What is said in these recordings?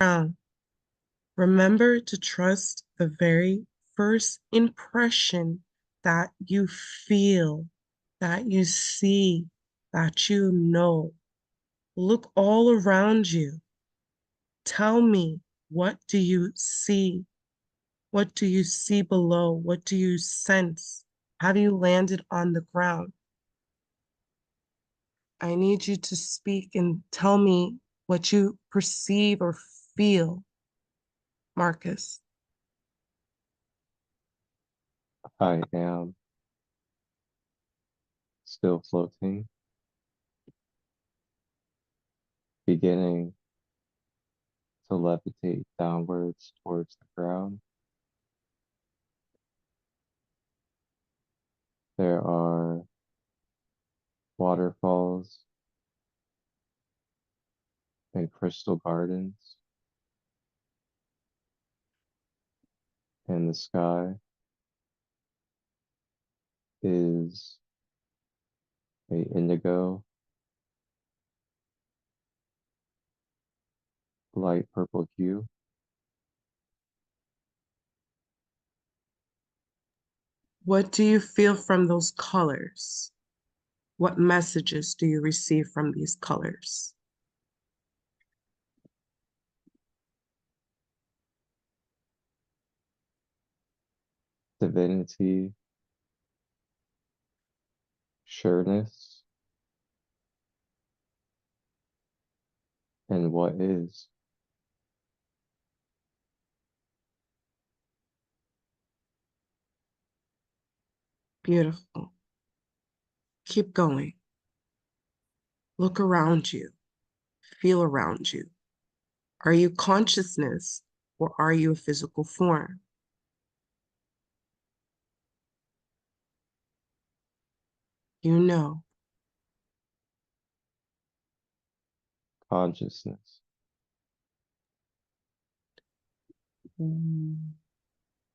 Now, remember to trust the very first impression that you feel, that you see, that you know. Look all around you. Tell me, what do you see? What do you see below? What do you sense? Have you landed on the ground? I need you to speak and tell me what you perceive or feel, Marcus. I am still floating, beginning to levitate downwards towards the ground. There are waterfalls and crystal gardens, and the sky is a indigo, light purple hue. What do you feel from those colors? What messages do you receive from these colors? Divinity, sureness, and what is. Beautiful. Keep going. Look around you. Feel around you. Are you consciousness or are you a physical form? You know. Consciousness.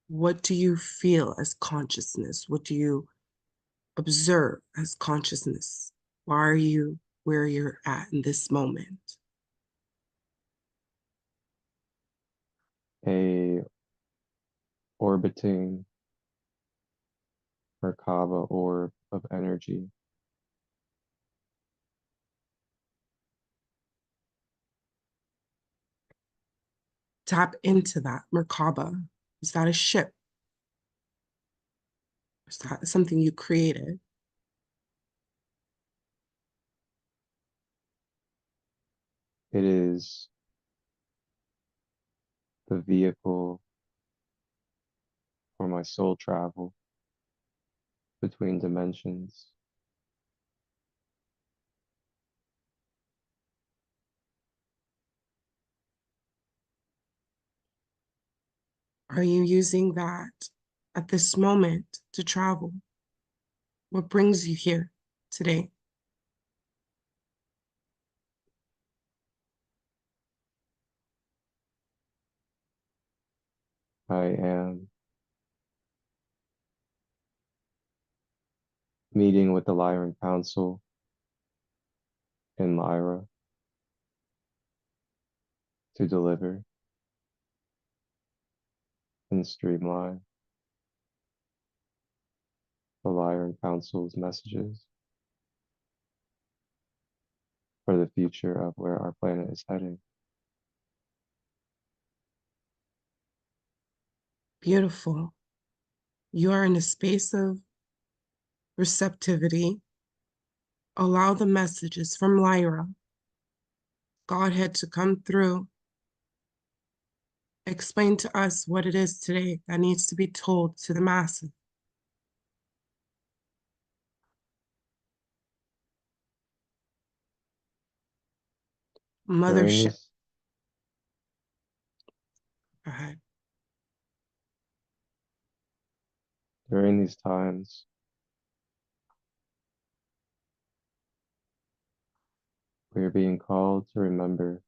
What do you feel as consciousness? What do you observe as consciousness? Why are you where you're at in this moment? A orbiting Merkaba orb of energy. Tap into that. Merkaba. Is that a ship? Is that something you created? It is the vehicle for my soul travel between dimensions. Are you using that at this moment to travel? What brings you here today? I am meeting with the Lyran Council in Lyra to deliver and streamline the Lyran Council's messages for the future of where our planet is heading. Beautiful. You are in a space of receptivity. Allow the messages from Lyra, Godhead, to come through. Explain to us what it is today that needs to be told to the masses. During Mothership. these Go ahead. during these times, we are being called to remember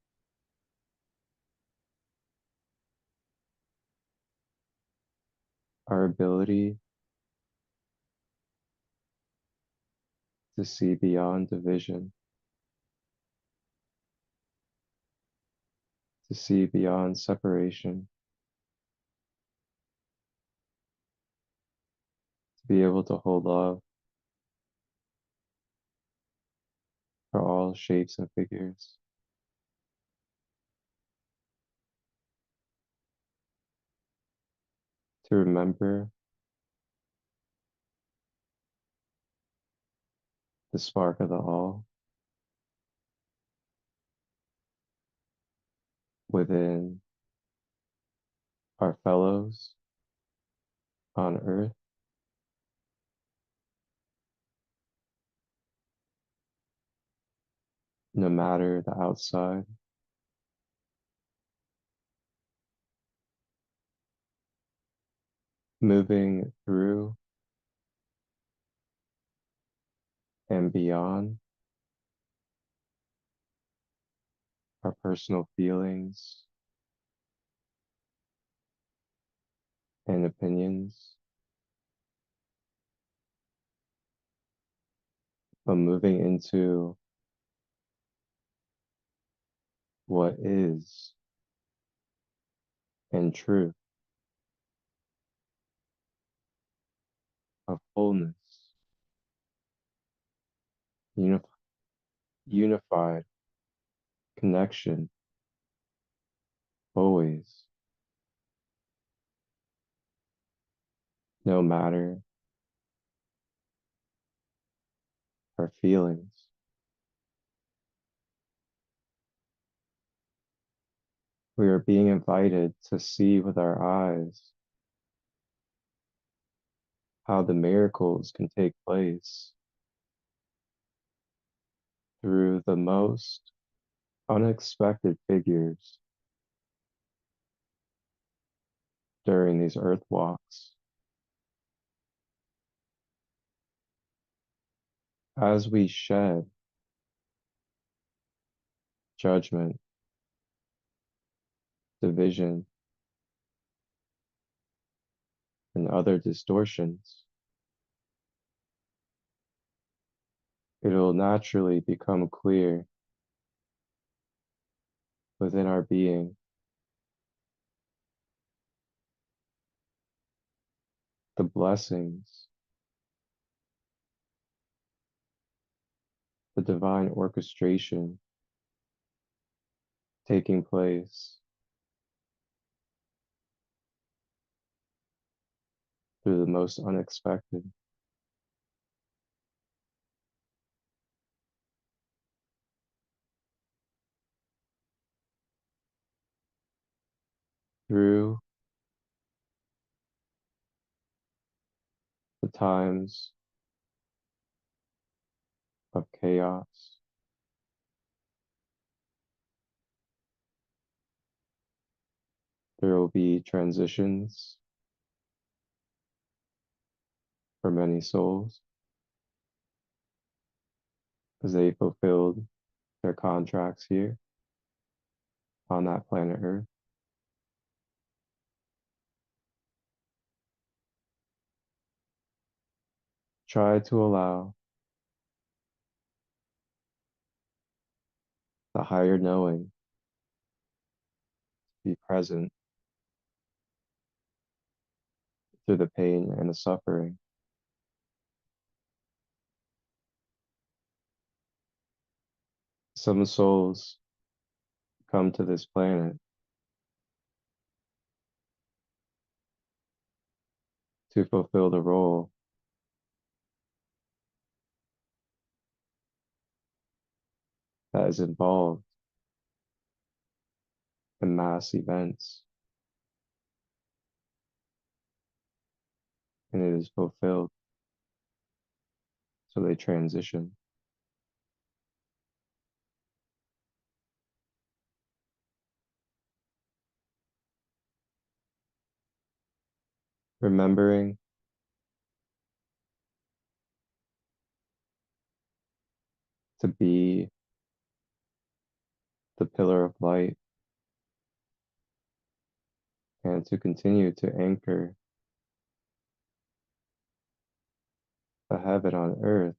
our ability to see beyond division, to see beyond separation, to be able to hold love for all shapes and figures, to remember the spark of the all within our fellows on earth, no matter the outside, moving through and beyond our personal feelings and opinions, but moving into what is and truth of wholeness, uni- unified connection, always, no matter our feelings. We are being invited to see with our eyes how the miracles can take place through the most unexpected figures during these earth walks. As we shed judgment, division, and other distortions, it will naturally become clear within our being the blessings, the divine orchestration taking place through the most unexpected. Through the times of chaos, there will be transitions for many souls as they fulfilled their contracts here on that planet Earth. Try to allow the higher knowing to be present through the pain and the suffering. Some souls come to this planet to fulfill the role that is involved in mass events, and it is fulfilled, so they transition. Remembering to be the pillar of light and to continue to anchor the heaven on earth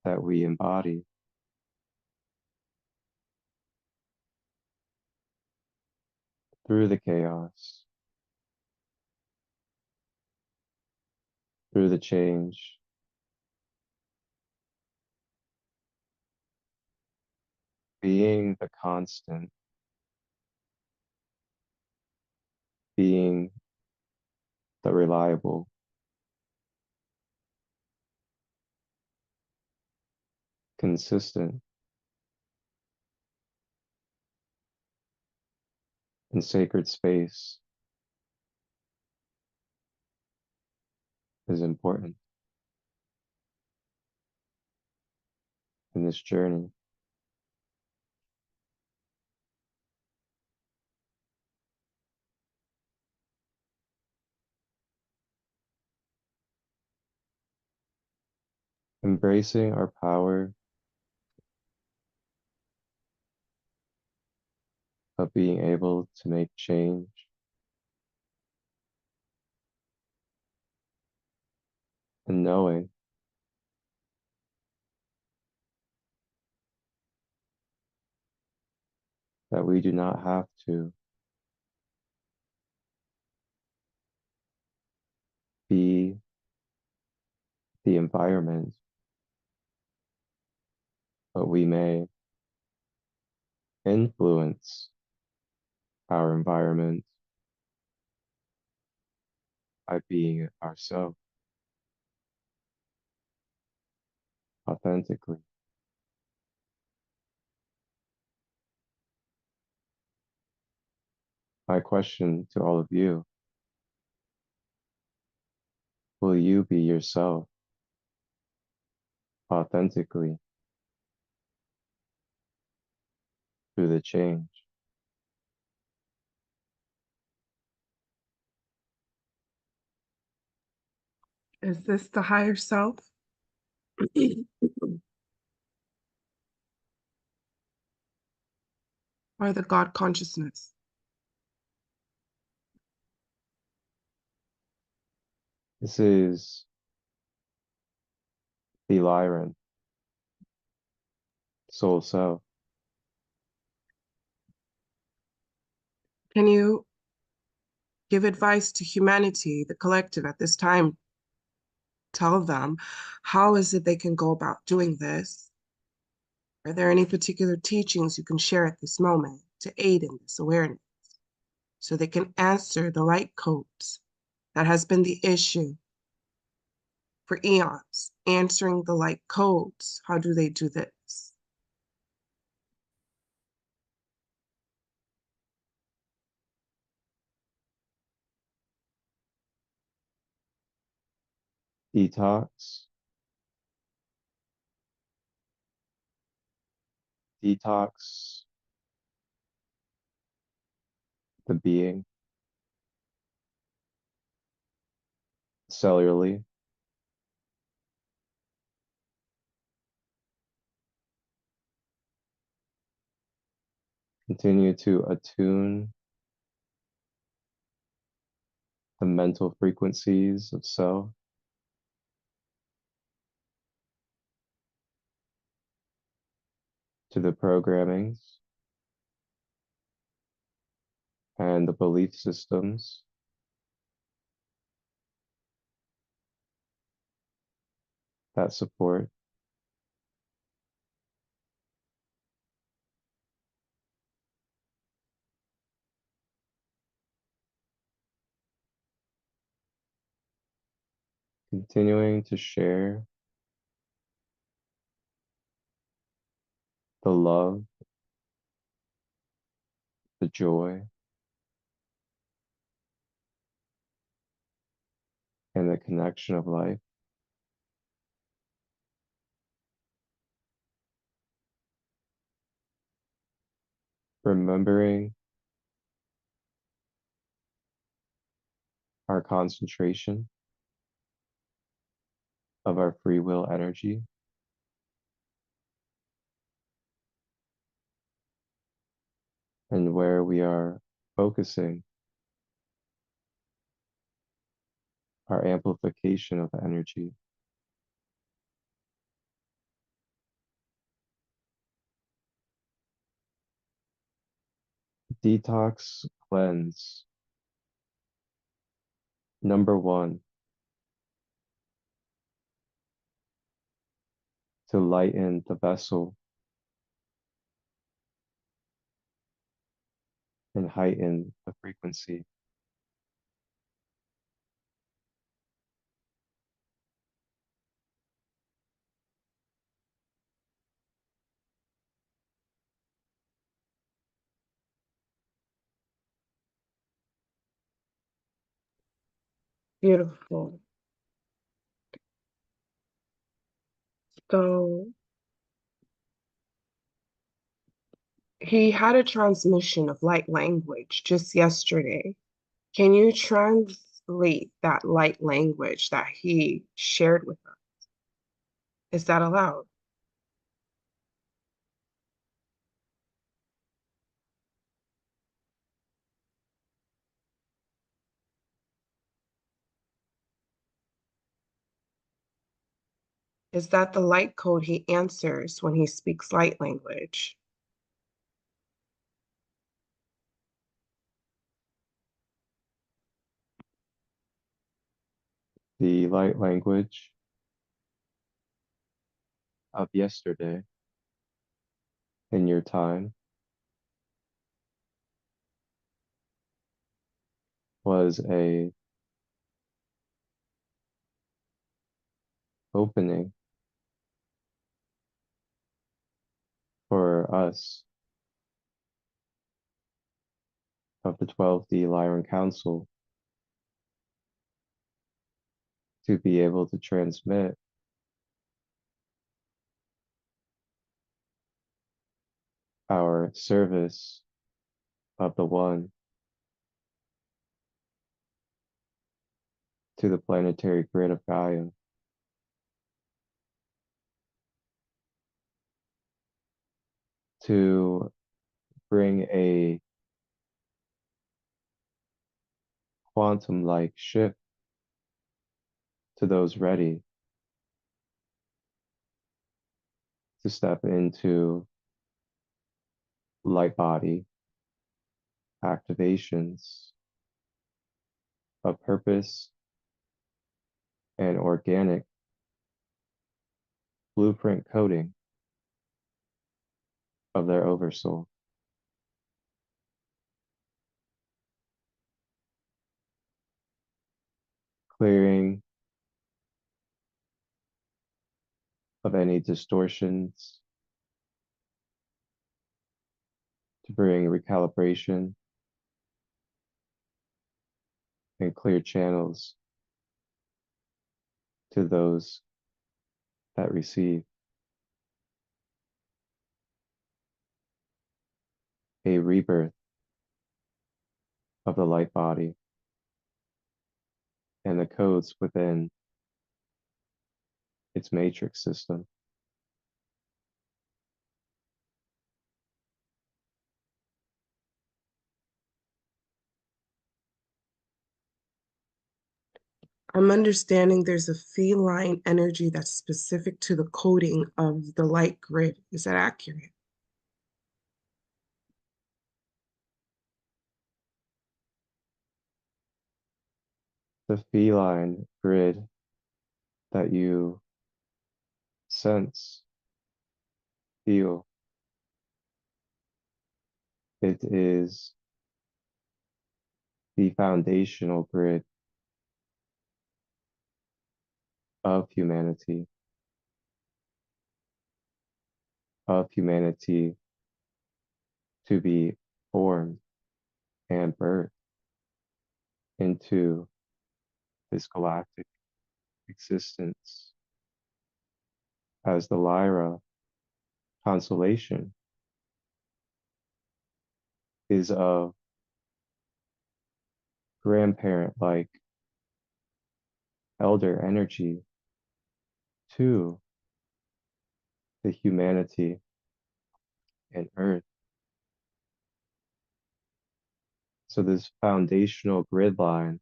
that we embody through the chaos, through the change, being the constant, being the reliable, consistent, and sacred space is important in this journey. Embracing our power of being able to make change and knowing that we do not have to be the environment, but we may influence our environment by being ourselves authentically. My question to all of you, will you be yourself authentically through the change? Is this the higher self? Or the God consciousness? This is the Lyran, soul self. Can you give advice to humanity, the collective at this time? Tell them, how is it they can go about doing this? Are there any particular teachings you can share at this moment to aid in this awareness so they can answer the light codes that has been the issue for eons, answering the light codes? How do they do this? Detox, detox the being cellularly, continue to attune the mental frequencies of self to the programmings and the belief systems that support. Continuing to share the love, the joy, and the connection of life. Remembering our concentration of our free will energy, and where we are focusing our amplification of energy. Detox cleanse. Number one, to lighten the vessel and heighten the frequency. Beautiful. So he had a transmission of light language just yesterday. Can you translate that light language that he shared with us? Is that allowed? Is that the light code he answers when he speaks light language? The light language of yesterday in your time was a opening for us of the 12D Lyran Council to be able to transmit our service of the One to the planetary grid of Gaia, to bring a quantum-like shift to those ready to step into light body activations of purpose and organic blueprint coding of their oversoul. Clearing of any distortions to bring recalibration and clear channels to those that receive a rebirth of the light body and the codes within its matrix system. I'm understanding there's a feline energy that's specific to the coding of the light grid. Is that accurate? The feline grid that you sense, feel, it is the foundational grid of humanity to be formed and birthed into this galactic existence as the Lyra constellation is of grandparent-like elder energy to the humanity and earth. So this foundational grid line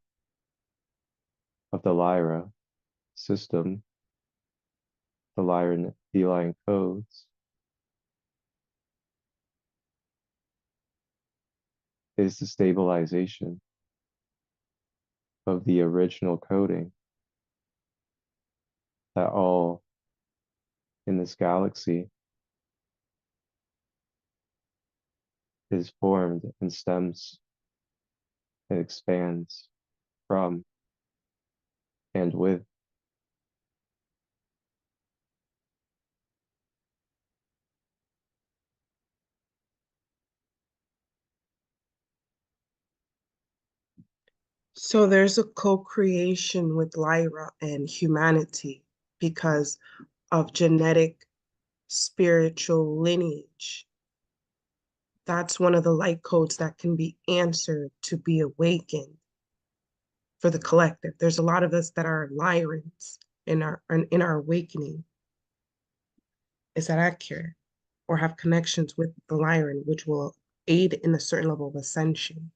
of the Lyra system, the Lyran feline codes, is the stabilization of the original coding that all in this galaxy is formed and stems and expands from and with. So there's a co-creation with Lyra and humanity because of genetic spiritual lineage. That's one of the light codes that can be answered to be awakened for the collective. There's a lot of us that are Lyrans in our awakening. Is that accurate? Or have connections with the Lyran, which will aid in a certain level of ascension.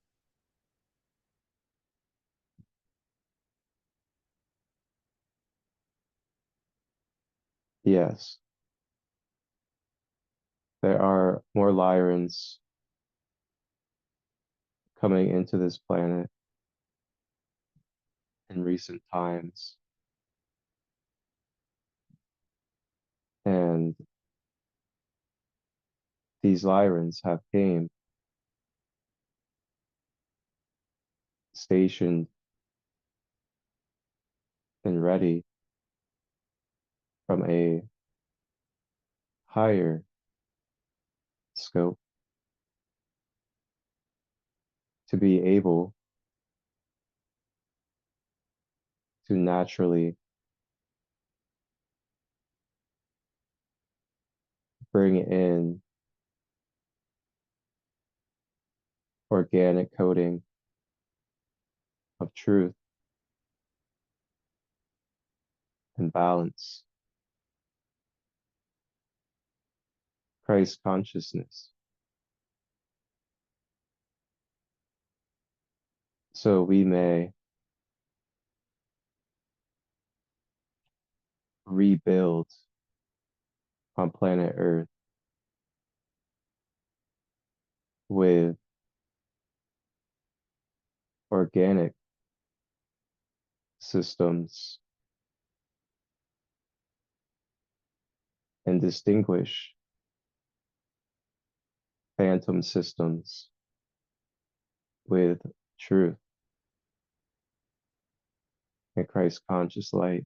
Yes, there are more Lyrans coming into this planet in recent times, and these Lyrans have came stationed and ready from a higher scope to be able to naturally bring in organic coding of truth and balance, Christ consciousness. So we may rebuild on planet Earth with organic systems and distinguish phantom systems with truth and Christ conscious light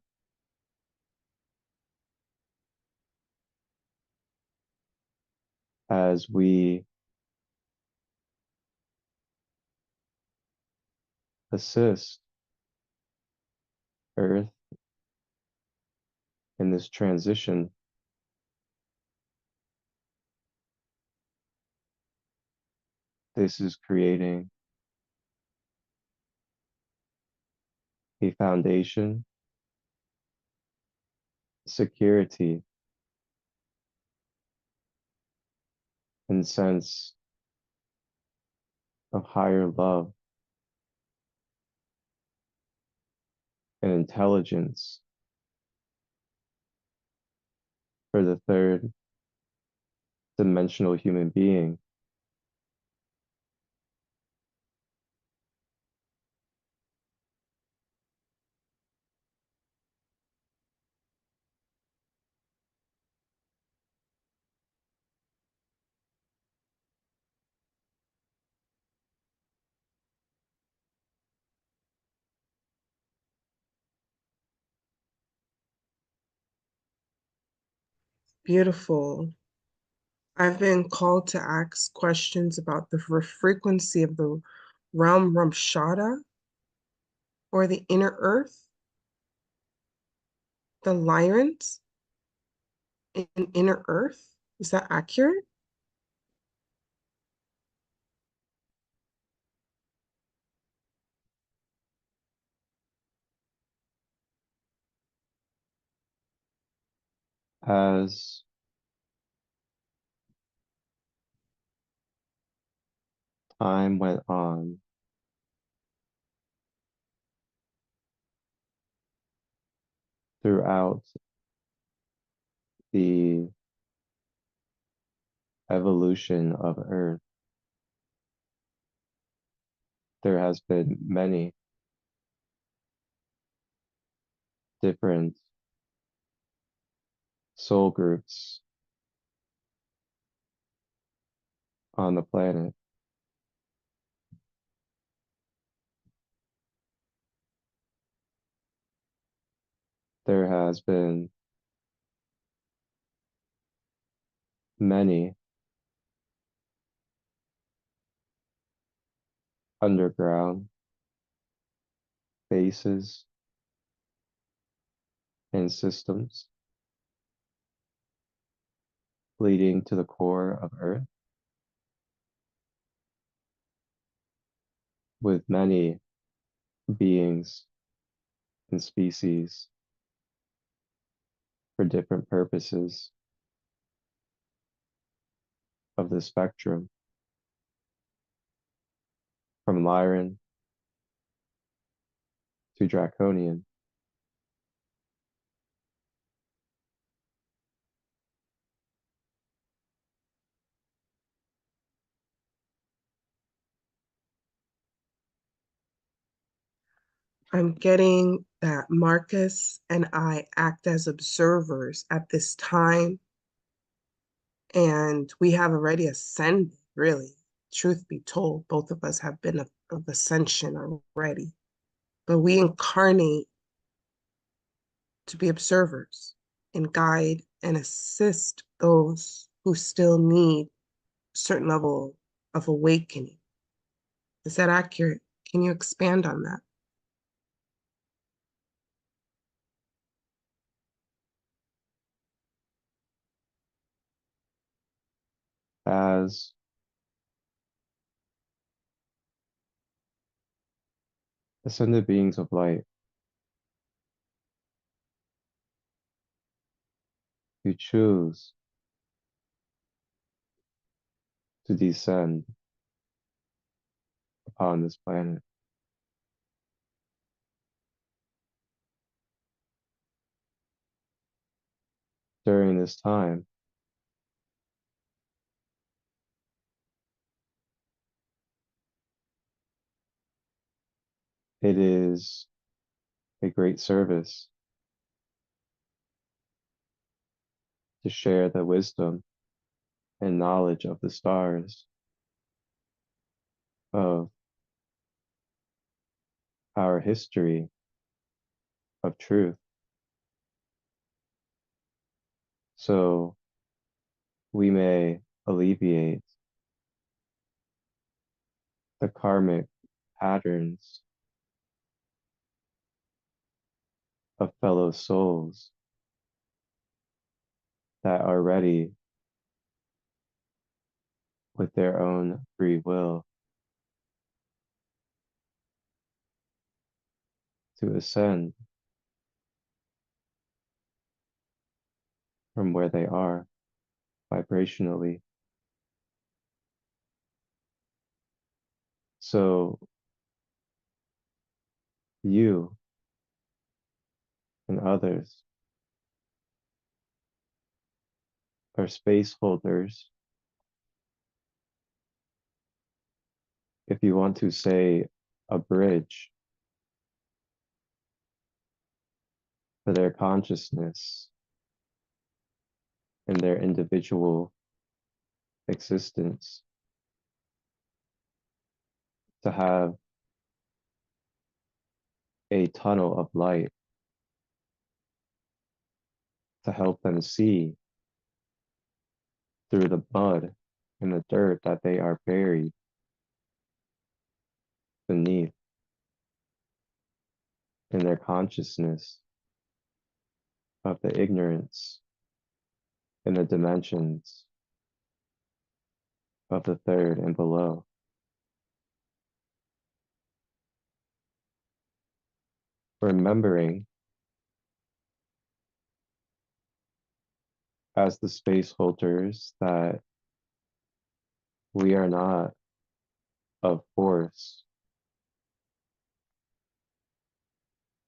as we assist Earth in this transition. This is creating a foundation, security, and sense of higher love and intelligence for the third dimensional human being. Beautiful. I've been called to ask questions about the frequency of the realm Ramshada or the inner earth, the Lyrans in inner earth. Is that accurate? As time went on, throughout the evolution of Earth, there has been many different soul groups on the planet. There has been many underground bases and systems leading to the core of Earth, with many beings and species for different purposes of the spectrum, from Lyran to Draconian. I'm getting that Marcus and I act as observers at this time, and we have already ascended, really. Truth be told, both of us have been of ascension already, but we incarnate to be observers and guide and assist those who still need a certain level of awakening. Is that accurate? Can you expand on that? As ascended beings of light, you choose to descend upon this planet. During this time, it is a great service to share the wisdom and knowledge of the stars, of our history of truth. So we may alleviate the karmic patterns of fellow souls that are ready with their own free will to ascend from where they are vibrationally. So you and others are space holders. If you want to say a bridge for their consciousness and their individual existence, to have a tunnel of light to help them see through the mud and the dirt that they are buried beneath in their consciousness of the ignorance in the dimensions of the third and below. Remembering as the space holders that we are not of force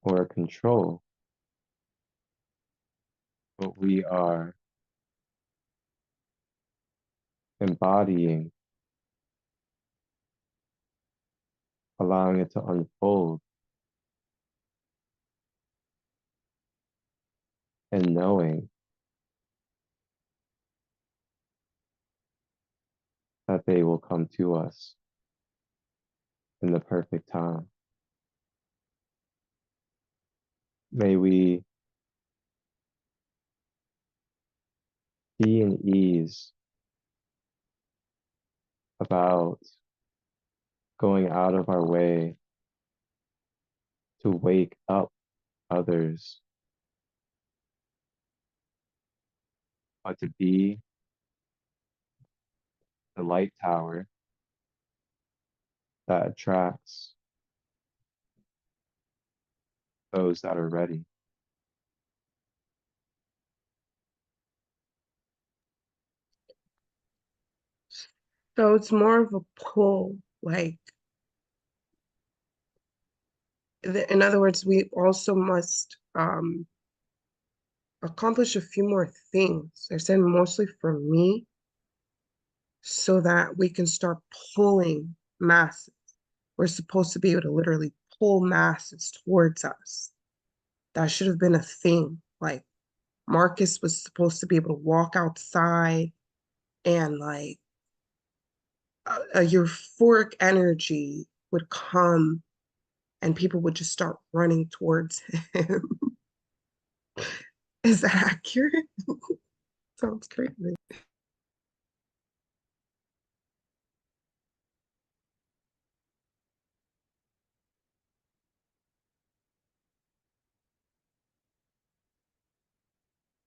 or control, but we are embodying a allowing it to unfold, and knowing that they will come to us in the perfect time. May we be in ease about going out of our way to wake up others, but to be the light tower that attracts those that are ready. So it's more of a pull, like, in other words, we also must accomplish a few more things. I said mostly for me, so that we can start pulling masses. We're supposed to be able to literally pull masses towards us. That should have been a thing. Like Marcus was supposed to be able to walk outside and like a euphoric energy would come and people would just start running towards him. Is that accurate? Sounds crazy.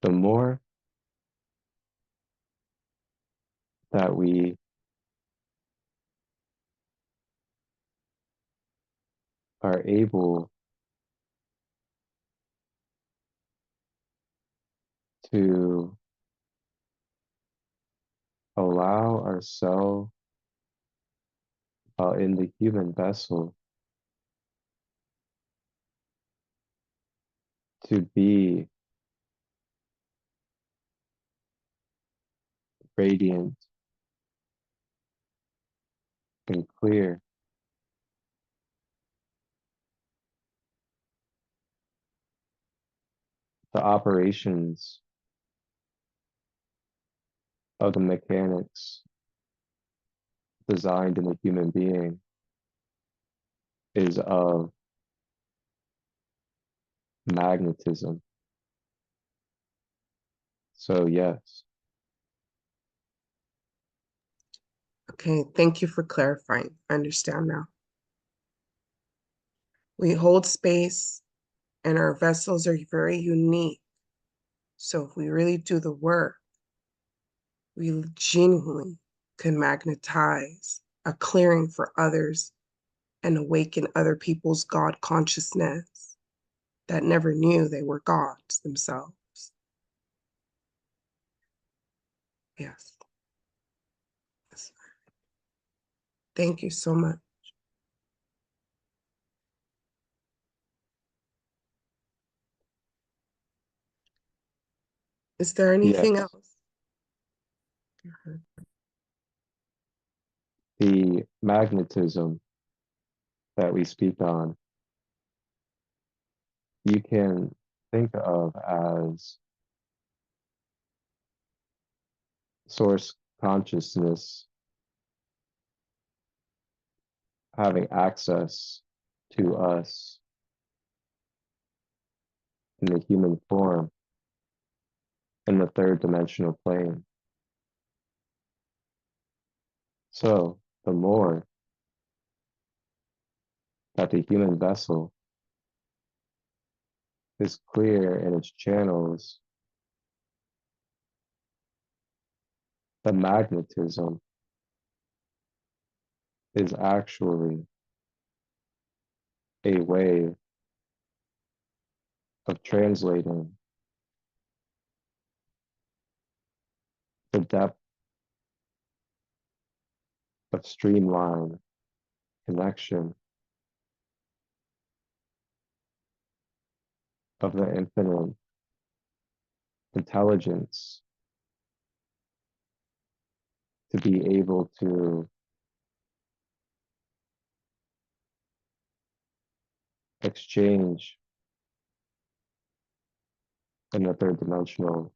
The more that we are able to allow ourselves in the human vessel to be radiant and clear, the operations of the mechanics designed in the human being is of magnetism. So yes, Okay, thank you for clarifying. I understand now. We hold space and our vessels are very unique. So if we really do the work, we genuinely can magnetize a clearing for others and awaken other people's God consciousness that never knew they were gods themselves. Yes. Yes. Thank you so much. Is there anything yes, else? the magnetism that we speak on, you can think of as source consciousness having access to us in the human form in the third dimensional plane. So the more that the human vessel is clear in its channels, the magnetism is actually a way of translating the depth of streamline connection of the infinite intelligence to be able to exchange in the third dimensional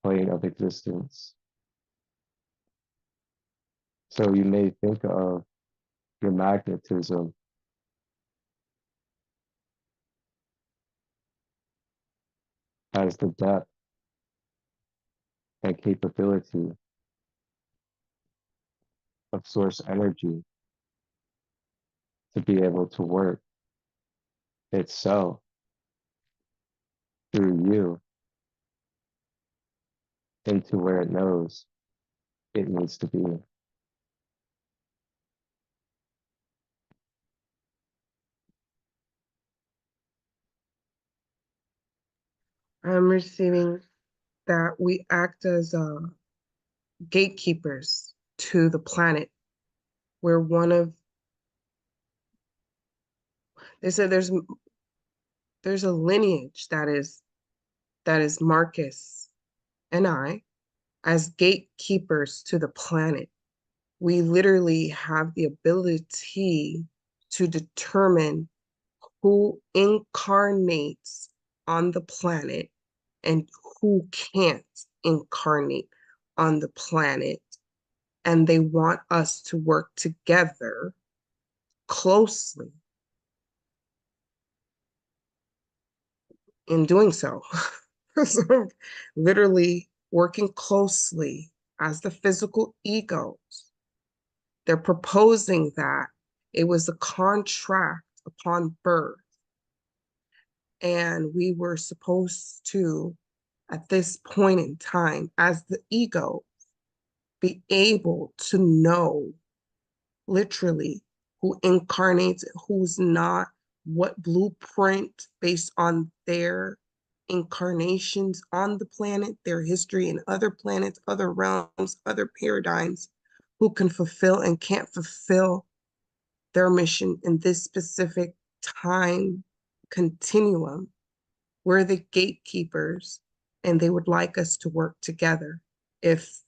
plane of existence. So you may think of your magnetism as the depth and capability of source energy to be able to work itself through you into where it knows it needs to be. I'm receiving that we act as gatekeepers to the planet. We're one of, they said there's a lineage that is Marcus and I as gatekeepers to the planet. We literally have the ability to determine who incarnates on the planet and who can't incarnate on the planet. And they want us to work together closely in doing so. So literally working closely as the physical egos. They're proposing that it was a contract upon birth, and we were supposed to, at this point in time, as the ego, be able to know literally who incarnates, who's not, what blueprint based on their incarnations on the planet, their history in other planets, other realms, other paradigms, who can fulfill and can't fulfill their mission in this specific time continuum. We're the gatekeepers, and they would like us to work together if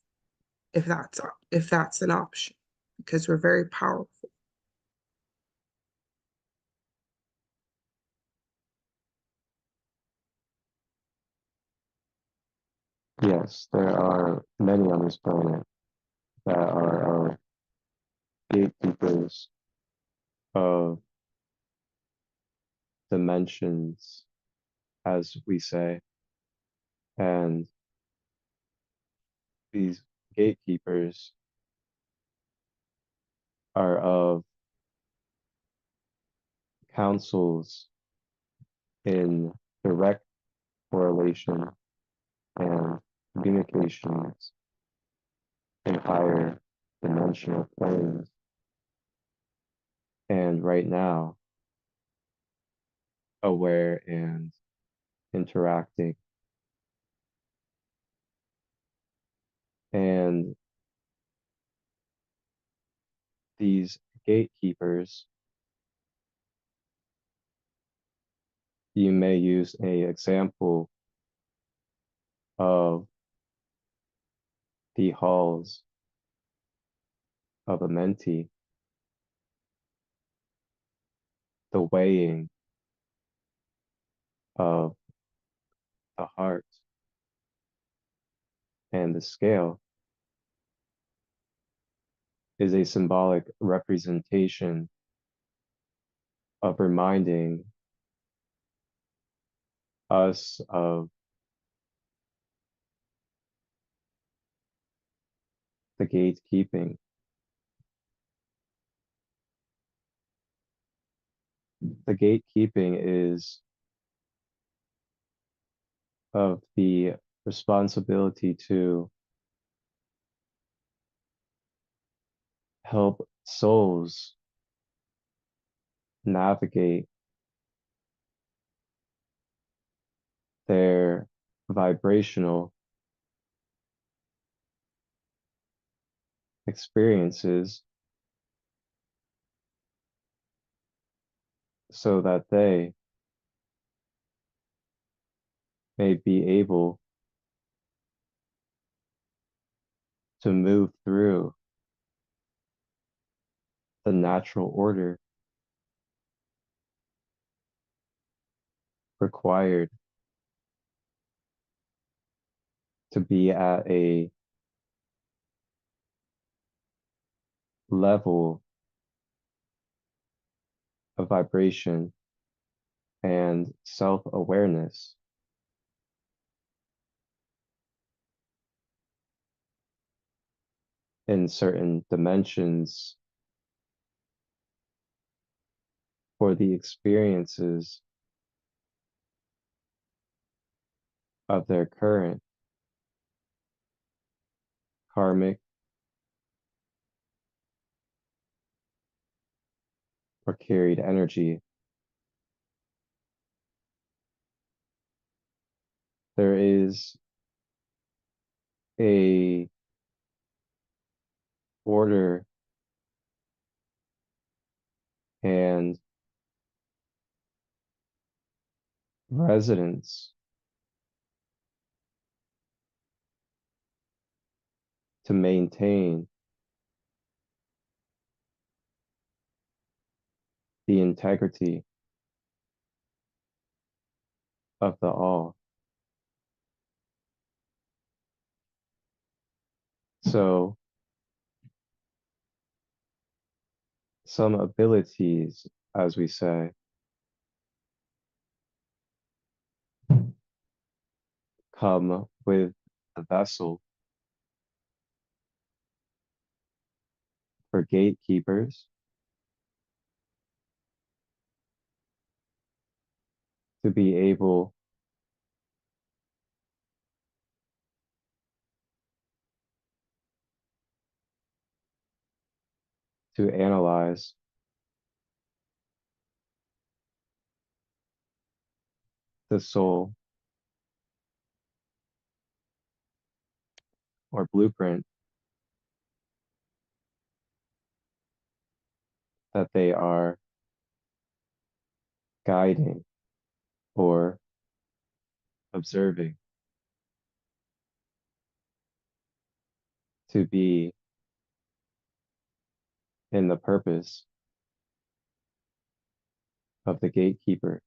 if that's if that's an option, because we're very powerful. Yes, there are many on this planet that are gatekeepers of dimensions, as we say, and these gatekeepers are of councils in direct correlation and communications in higher dimensional planes. And right now, aware and interacting. And these gatekeepers, you may use a example of the halls of a mentee, the weighing of the heart and the scale is a symbolic representation of reminding us of the gatekeeping. The gatekeeping is of the responsibility to help souls navigate their vibrational experiences so that they may be able to move through the natural order required to be at a level of vibration and self-awareness in certain dimensions for the experiences of their current karmic or carried energy. There is a order and resonance to maintain the integrity of the all. So some abilities, as we say, come with the vessel for gatekeepers to be able to analyze the soul or blueprint that they are guiding or observing to be in the purpose of the gatekeeper.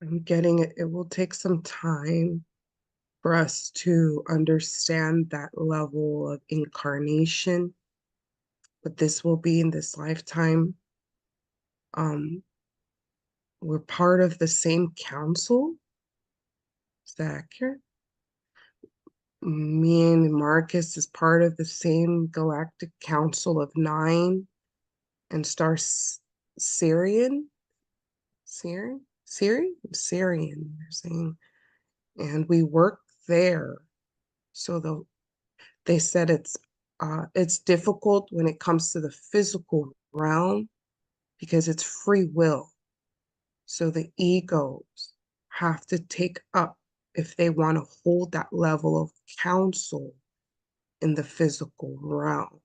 I'm getting it. It will take some time for us to understand that level of incarnation, but this will be in this lifetime. We're part of the same council. Is that accurate? Me and Marcus is part of the same galactic council of nine and star Syrian, Syrian, they're saying, and we work there. So they said it's difficult when it comes to the physical realm because it's free will. So the egos have to take up if they want to hold that level of counsel in the physical realm.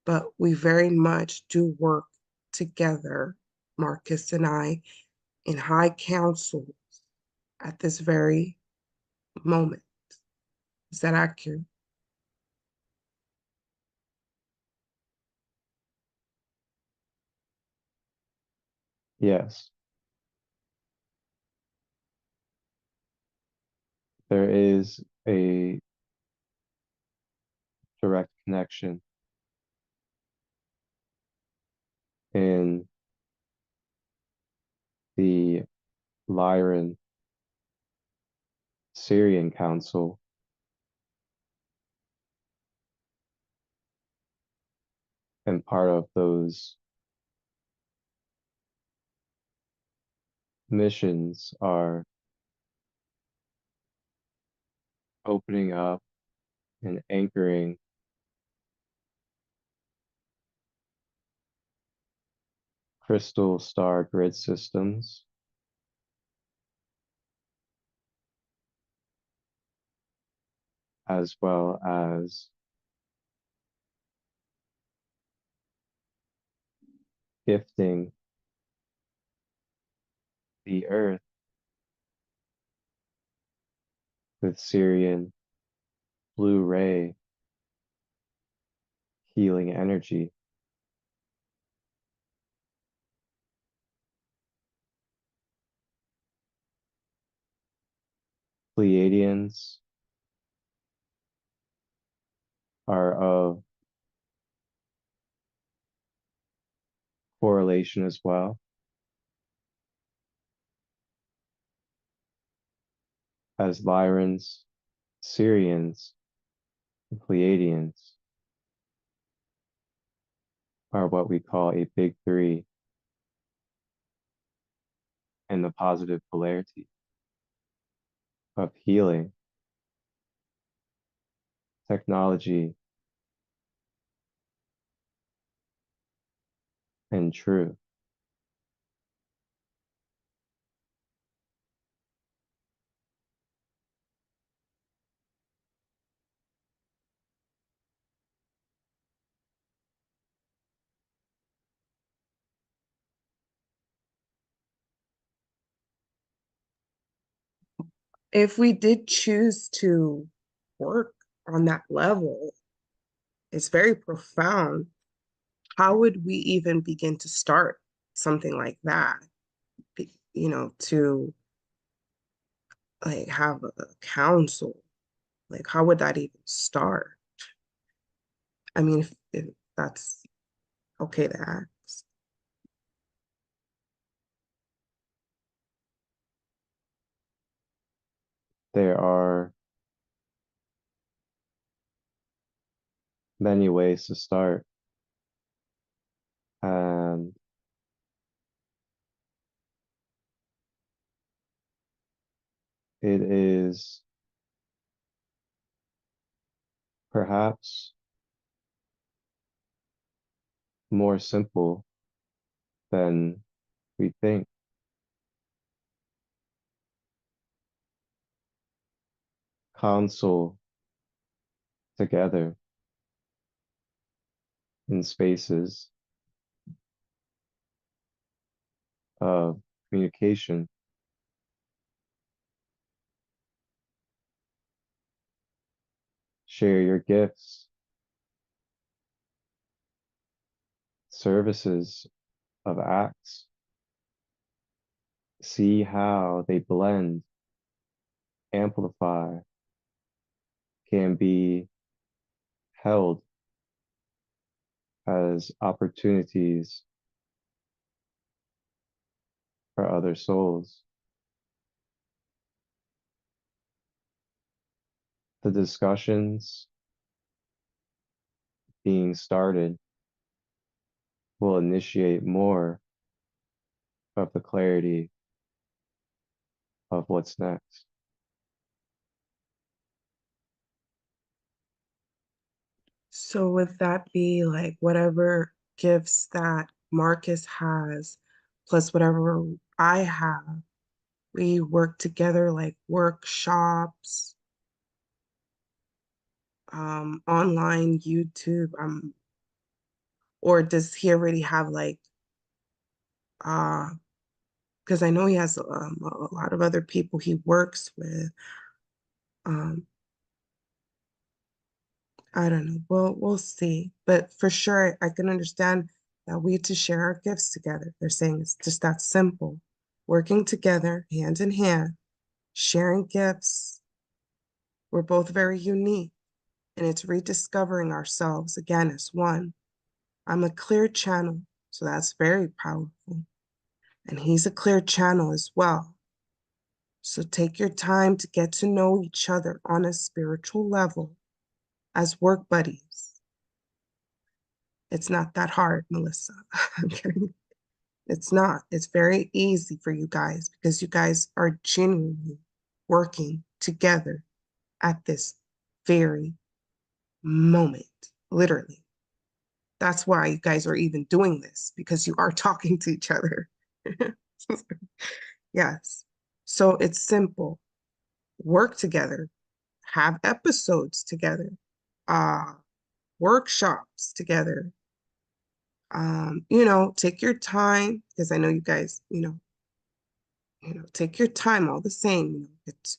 But we very much do work together, Marcus and I, in high council at this very moment. Is that accurate? Yes, there is a direct connection in the Lyran Syrian Council and part of those missions are opening up and anchoring crystal star grid systems, as well as gifting the earth with Syrian blue ray healing energy. Pleiadians are of correlation as well, as Lyrans, Syrians, and Pleiadians are what we call a big three in the positive polarity of healing, technology, and truth. If we did choose to work on that level, it's very profound. How would we even begin to start something like that? To like have a council, like how would that even start? I mean, if that's okay to ask. There are many ways to start, and it is perhaps more simple than we think. Console together in spaces of communication, share your gifts, services of acts, see how they blend, amplify, can be held as opportunities for other souls. The discussions being started will initiate more of the clarity of what's next. So would that be like whatever gifts that Marcus has, plus whatever I have, we work together like workshops, online YouTube, or does he already have like uh because I know he has a lot of other people he works with. Um, I don't know. We'll see. But for sure, I can understand that we to share our gifts together. They're saying it's just that simple. Working together, hand in hand, sharing gifts. We're both very unique, and it's rediscovering ourselves again as one. I'm a clear channel, so that's very powerful. And he's a clear channel as well. So take your time to get to know each other on a spiritual level as work buddies. It's not that hard, Melissa. I'm kidding. It's not. It's very easy for you guys because you guys are genuinely working together at this very moment, literally. That's why you guys are even doing this because you are talking to each other. Yes. So it's simple. Work together, have episodes together, uh, workshops together, Take your time because I know you guys, take your time all the same,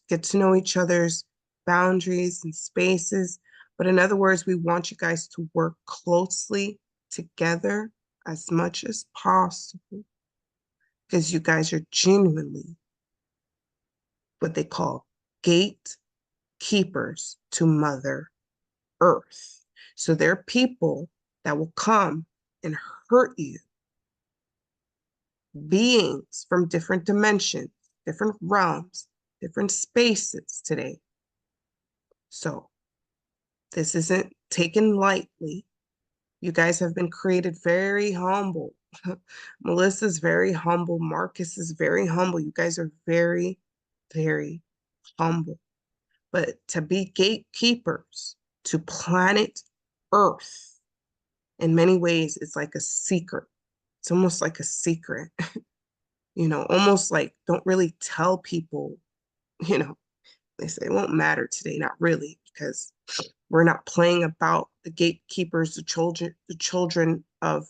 get to know each other's boundaries and spaces. But in other words, we want you guys to work closely together as much as possible because you guys are genuinely what they call gatekeepers to Mother Earth. So there are people that will come and hurt you, beings from different dimensions, different realms, different spaces today. So this isn't taken lightly. You guys have been created very humble. Melissa's very humble. Marcus is very humble. You guys are very, very humble. But to be gatekeepers to planet Earth, in many ways, it's like a secret. It's almost like a secret, almost like don't really tell people, you know, they say it won't matter today, not really, because we're not playing about the gatekeepers, the children of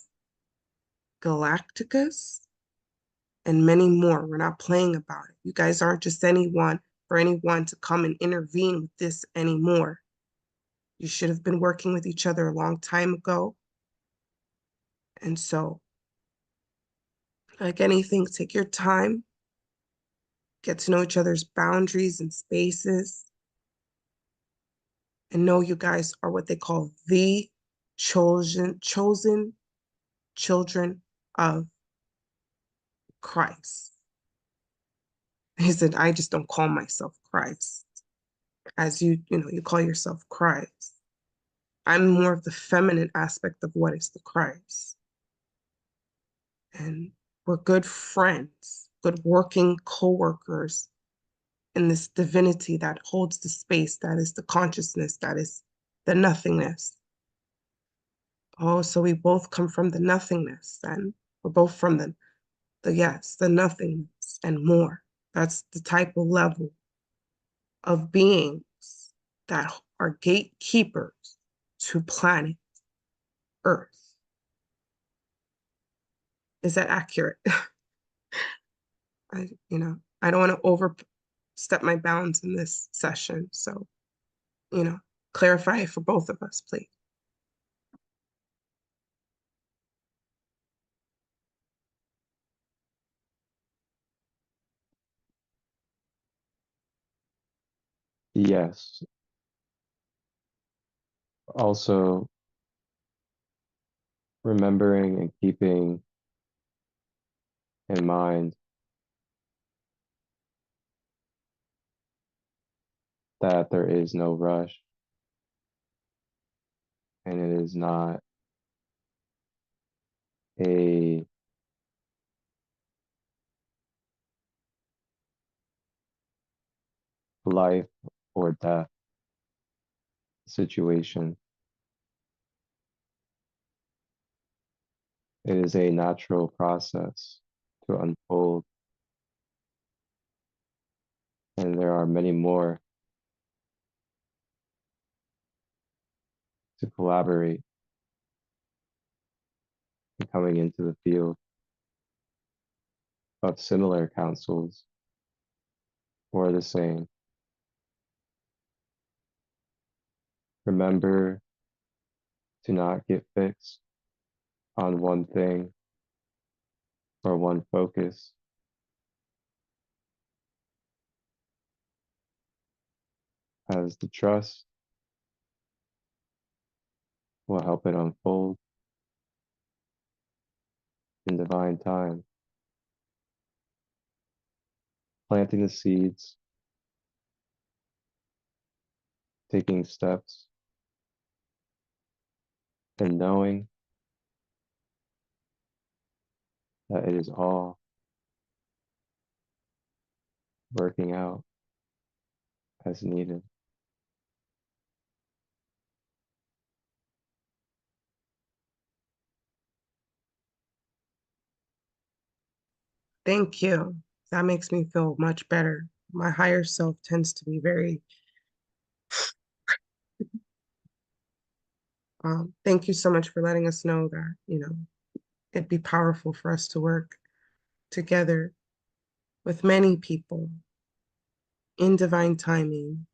Galacticus, and many more. We're not playing about it. You guys aren't just anyone for anyone to come and intervene with this anymore. You should have been working with each other a long time ago. And so, like anything, take your time, get to know each other's boundaries and spaces, and know you guys are what they call the chosen children of Christ. He said, I just don't call myself Christ. As you call yourself Christ. I'm more of the feminine aspect of what is the Christ. And we're good friends, good working co-workers in this divinity that holds the space, that is the consciousness, that is the nothingness. Oh, so we both come from the nothingness, and we're both from the nothingness and more. That's the type of level of beings that are gatekeepers to planet Earth. Is that accurate? I don't want to overstep my bounds in this session. So, you know, clarify it for both of us, please. Yes. Also, remembering and keeping in mind that there is no rush and it is not a life or death situation. It is a natural process to unfold, and there are many more to collaborate and coming into the field of similar counsels or the same. Remember to not get fixed on one thing or one focus, as the trust will help it unfold in divine time, planting the seeds, taking steps, and knowing that it is all working out as needed. Thank you. That makes me feel much better. My higher self tends to be very, thank you so much for letting us know that, it'd be powerful for us to work together with many people in divine timing.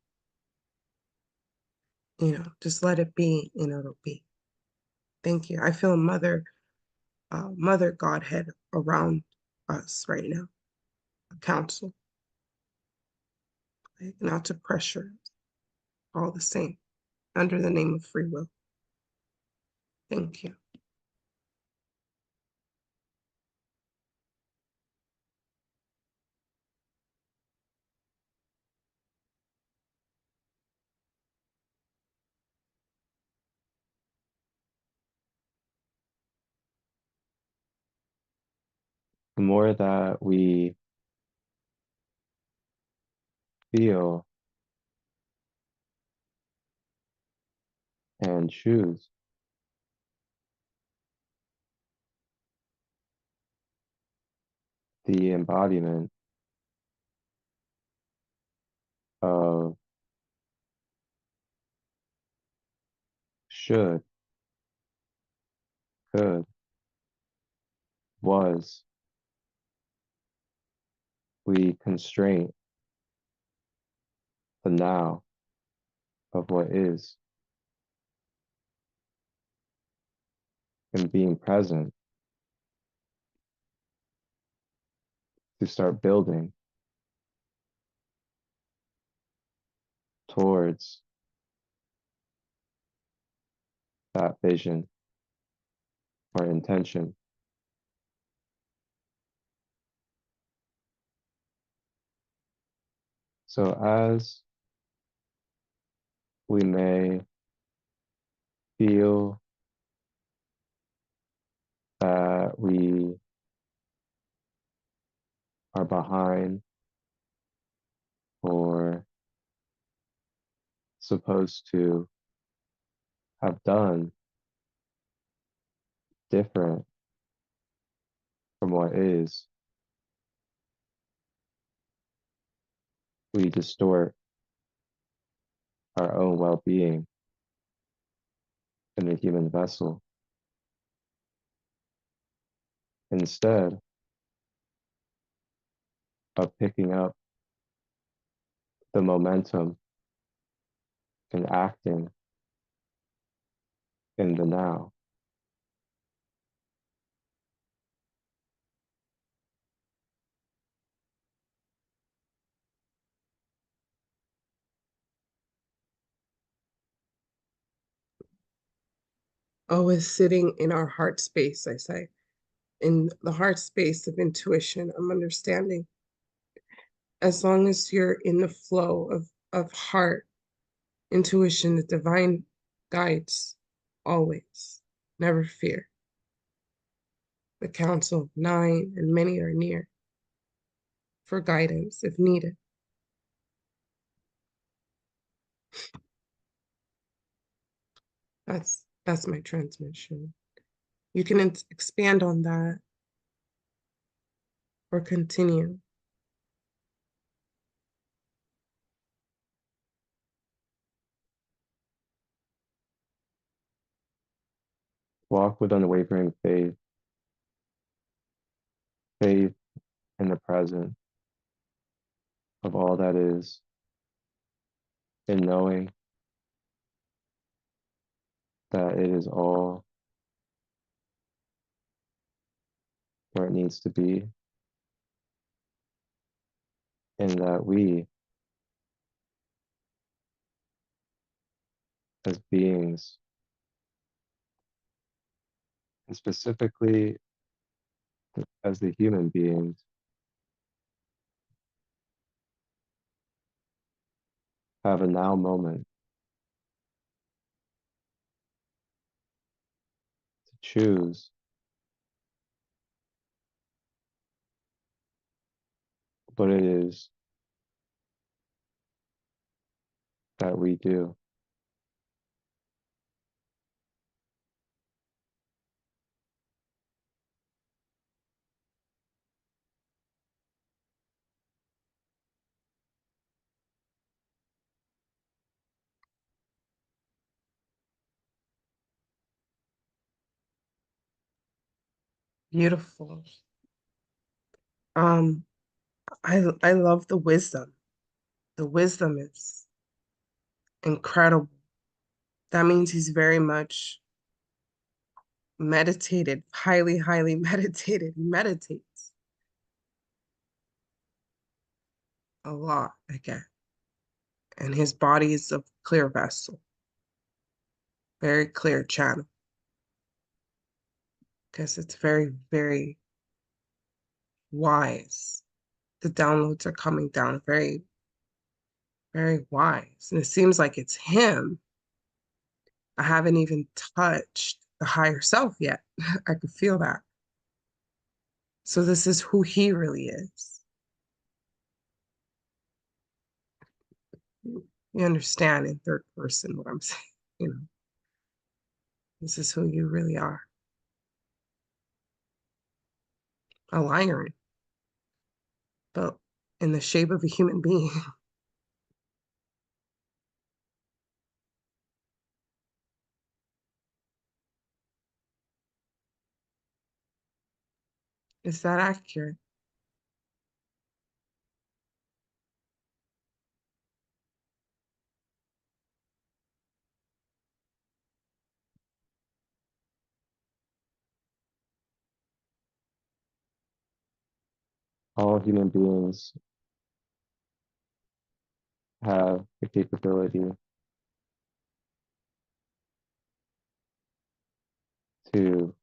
Just let it be and it'll be. Thank you. I feel mother Godhead around us right now, a council, like, not to pressure, all the same, under the name of free will. Thank you. The more that we feel and choose the embodiment of should, could, was, we constrain the now of what is, and being present to start building towards that vision or intention. So as we may feel that we are behind or supposed to have done different from what is, we distort our own well-being in the human vessel instead of picking up the momentum and acting in the now. Always sitting in our heart space, I say, in the heart space of intuition, I'm understanding. As long as you're in the flow of heart, intuition, the divine guides always. Never fear. The council of nine and many are near for guidance if needed. That's my transmission. You can expand on that or continue. Walk with unwavering faith, faith in the present of all that is, in knowing that it is all where it needs to be, and that we, as beings, and specifically as the human beings, have a now moment to choose what it is that we do. Beautiful. Um, I love the wisdom. The wisdom is incredible. That means he's very much meditated, highly, highly meditated. He meditates a lot again. And his body is a clear vessel, very clear channel. Because it's very, very wise. The downloads are coming down very, very wise. And it seems like it's him. I haven't even touched the higher self yet. I could feel that. So this is who he really is. You understand in third person what I'm saying, you know, this is who you really are. A Lyran, but in the shape of a human being. Is that accurate? All human beings have the capability to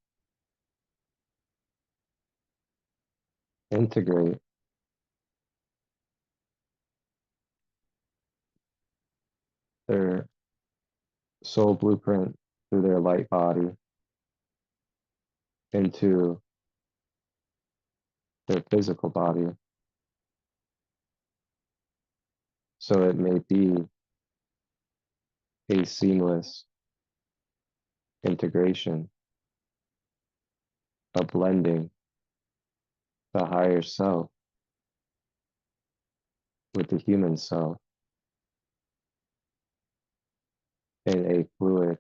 integrate their soul blueprint through their light body into their physical body. So it may be a seamless integration, a blending the higher self with the human self in a fluid,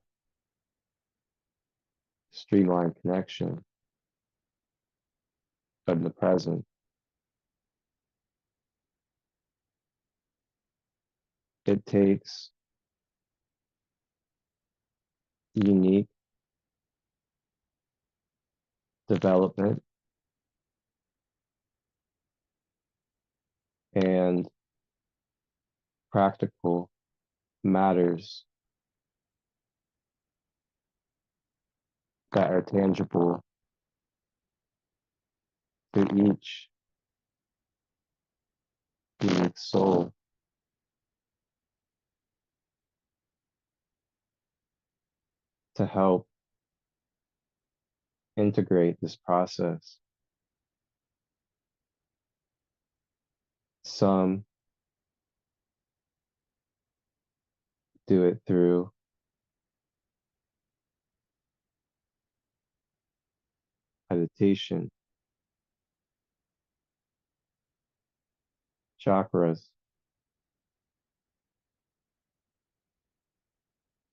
streamlined connection of the present. It takes unique development and practical matters that are tangible to each unique soul to help integrate this process. Some do it through meditation, chakras,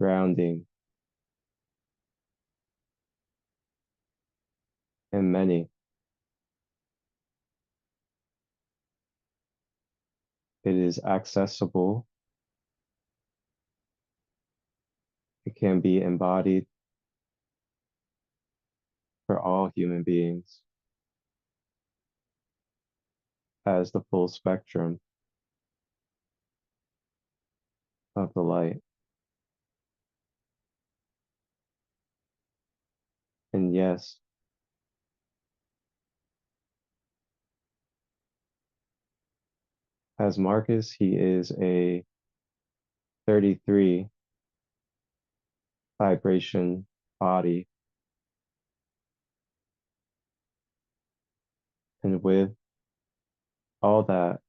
grounding, and many. It is accessible. It can be embodied for all human beings as the full spectrum of the light. And yes, as Marcus, he is a 33 vibration body. And with all that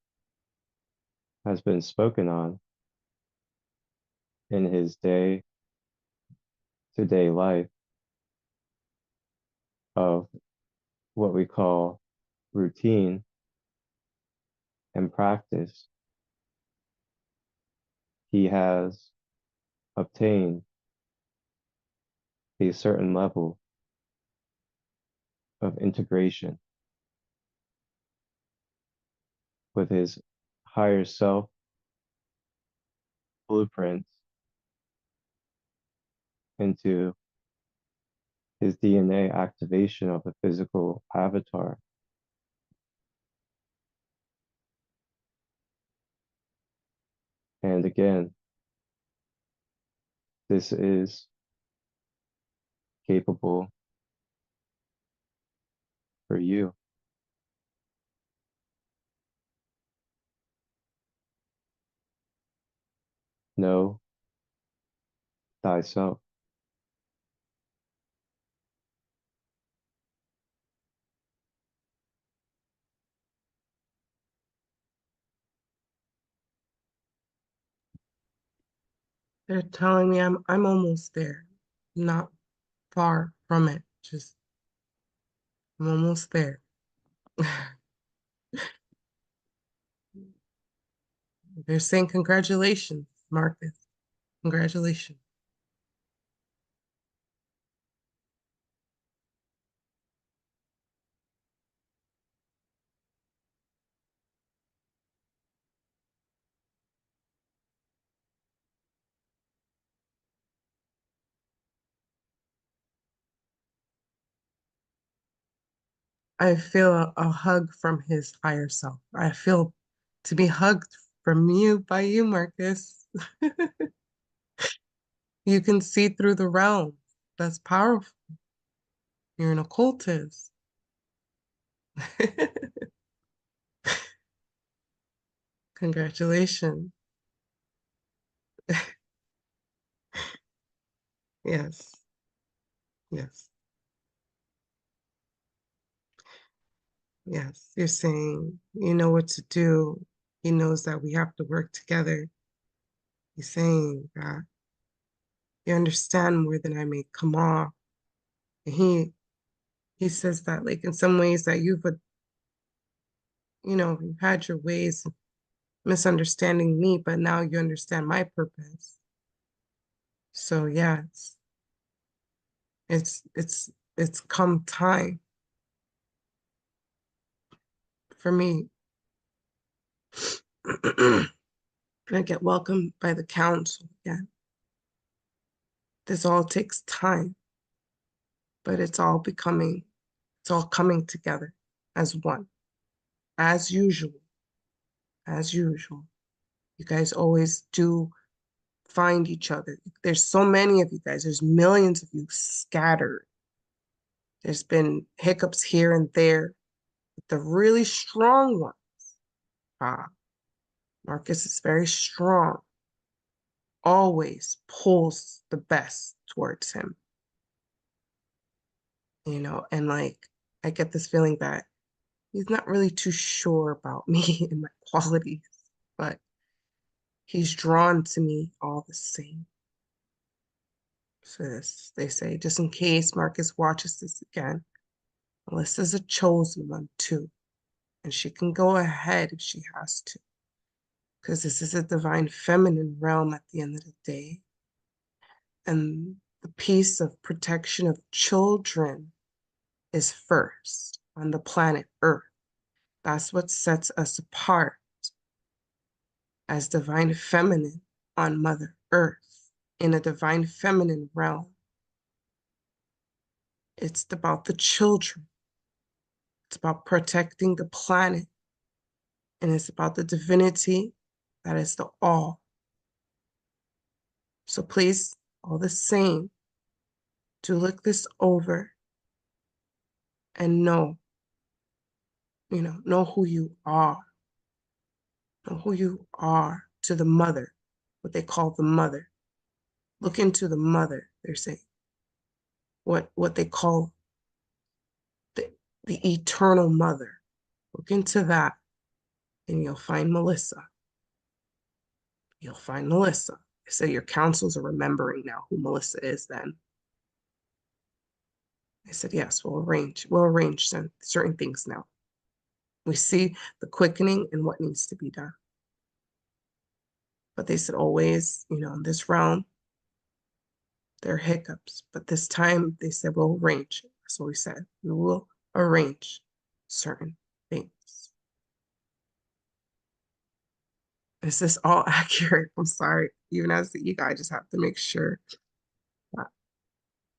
has been spoken on in his day to day life of what we call routine and practice, he has obtained a certain level of integration with his higher self blueprints into his DNA activation of the physical avatar. And again, this is capable for you. Know thyself. They're telling me I'm almost there. Not far from it. Just I'm almost there. They're saying congratulations, Marcus. Congratulations. I feel a hug from his higher self. I feel to be hugged from you by you, Marcus. You can see through the realm. That's powerful. You're an occultist. Congratulations. Yes. Yes. Yes. You're saying you know what to do. He knows that we have to work together. He's saying that you understand more than I may come off. And he says that like in some ways that you've had your ways misunderstanding me, but now you understand my purpose. So yeah, it's come time for me. I get welcomed by the council again. This all takes time, but it's all coming together as one, as usual, as usual. You guys always do find each other. There's so many of you guys. There's millions of you scattered. There's been hiccups here and there. But the really strong ones, Marcus is very strong, always pulls the best towards him, and like I get this feeling that he's not really too sure about me and my qualities, but he's drawn to me all the same. So this, they say, just in case Marcus watches this again, Melissa's a chosen one too, and she can go ahead if she has to, because this is a divine feminine realm at the end of the day. And the piece of protection of children is first on the planet Earth. That's what sets us apart as divine feminine on Mother Earth in a divine feminine realm. It's about the children. It's about protecting the planet. And it's about the divinity that is the all. So please, all the same, do look this over and know who you are. Know who you are to the mother, what they call the mother. Look into the mother, they're saying. What they call the, the eternal mother. Look into that and you'll find Melissa. You'll find Melissa. So your councils are remembering now who Melissa is then. I said, yes, we'll arrange certain things now. We see the quickening and what needs to be done. But they said always, in this realm, there are hiccups. But this time they said, we'll arrange. That's what we said. We will arrange certain things. Is this all accurate? I'm sorry. Even as the ego, I just have to make sure that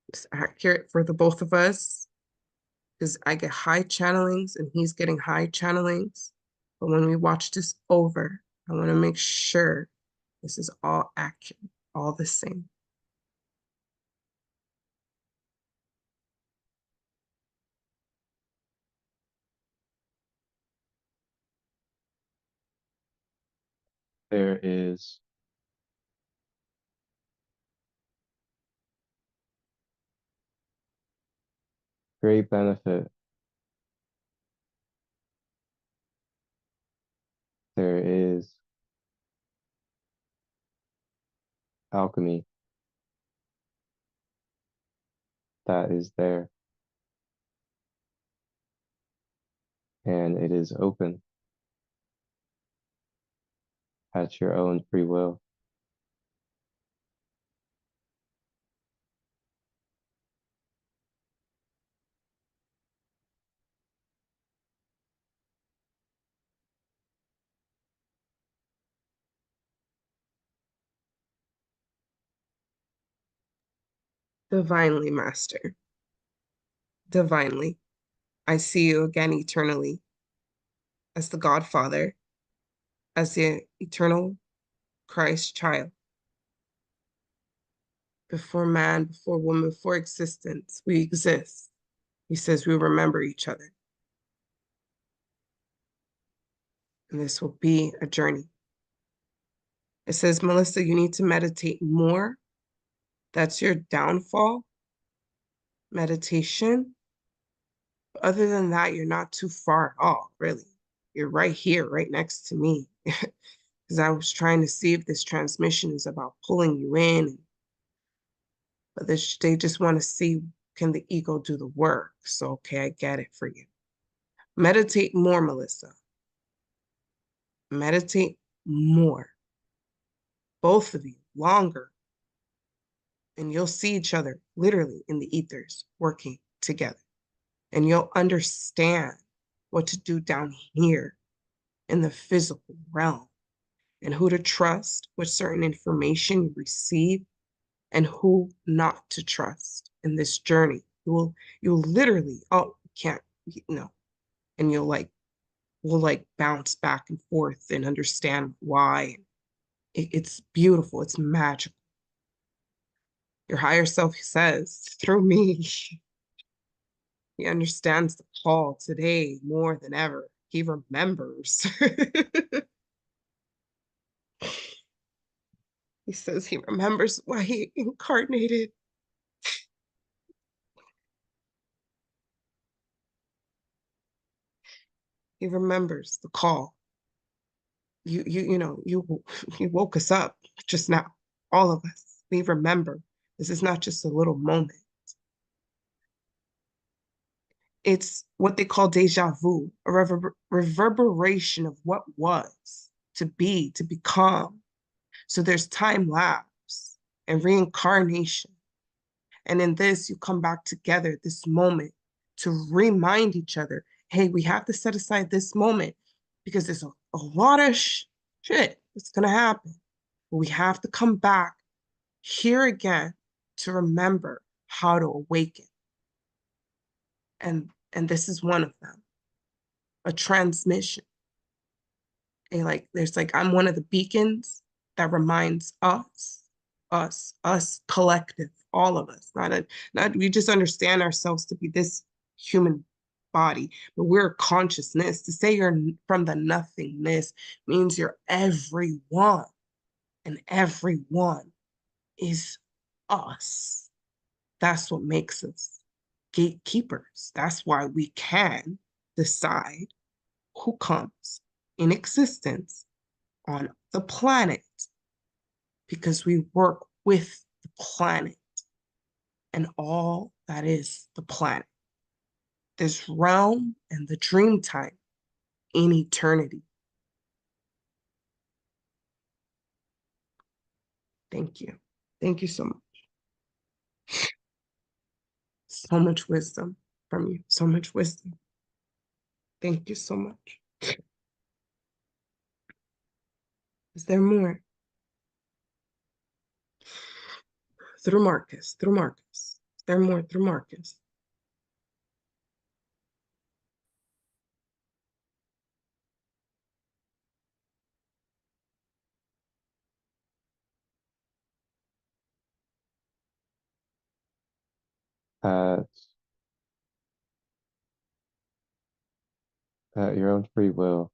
it's accurate for the both of us because I get high channelings and he's getting high channelings. But when we watch this over, I want to make sure this is all accurate, all the same. There is great benefit. There is alchemy that is there, and it is open at your own free will. Divinely, Master. Divinely. I see you again eternally as the Godfather, as the eternal Christ child. Before man, before woman, before existence, we exist. He says we remember each other. And this will be a journey. It says, Melissa, you need to meditate more. That's your downfall, meditation. Other than that, you're not too far at all, really. You're right here, right next to me. Because I was trying to see if this transmission is about pulling you in. But they just want to see, can the ego do the work? So, okay, I get it for you. Meditate more, Melissa. Meditate more. Both of you, longer. And you'll see each other literally in the ethers working together. And you'll understand what to do down here in the physical realm and who to trust with certain information you receive and who not to trust in this journey. You'll literally, oh, can't, and we'll like bounce back and forth and understand why. It's beautiful. It's magical. Your higher self says through me, he understands the call today more than ever. He remembers. He says he remembers why he incarnated. He remembers the call. You woke us up just now, all of us. We remember this is not just a little moment. It's what they call deja vu, a reverberation of what was, to be, to become. So there's time lapse and reincarnation. And in this, you come back together, this moment, to remind each other, hey, we have to set aside this moment because there's a lot of shit that's going to happen. But we have to come back here again to remember how to awaken. And this is one of them, a transmission. And there's I'm one of the beacons that reminds us collective, all of us. Not we just understand ourselves to be this human body, but we're consciousness. To say you're from the nothingness means you're everyone, and everyone is us. That's what makes us gatekeepers. That's why we can decide who comes in existence on the planet because we work with the planet and all that is the planet, this realm and the dream time in eternity. Thank you. Thank you so much. So much wisdom. from you, so much wisdom. Thank you so much. Is there more? Through Marcus, through Marcus. Is there more through Marcus? At, at your own free will,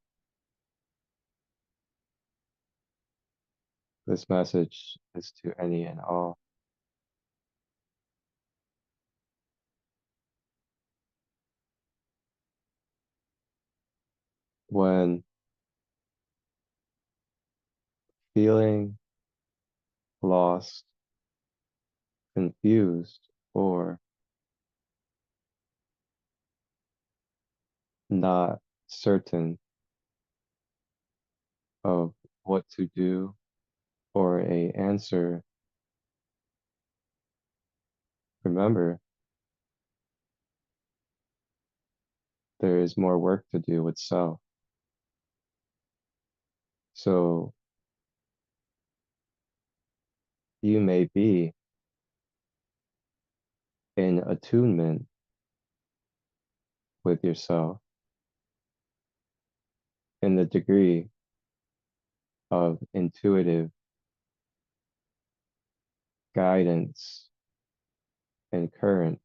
this message is to any and all. When feeling lost, confused, or not certain of what to do or a answer, remember there is more work to do with self. So you may be in attunement with yourself in the degree of intuitive guidance and current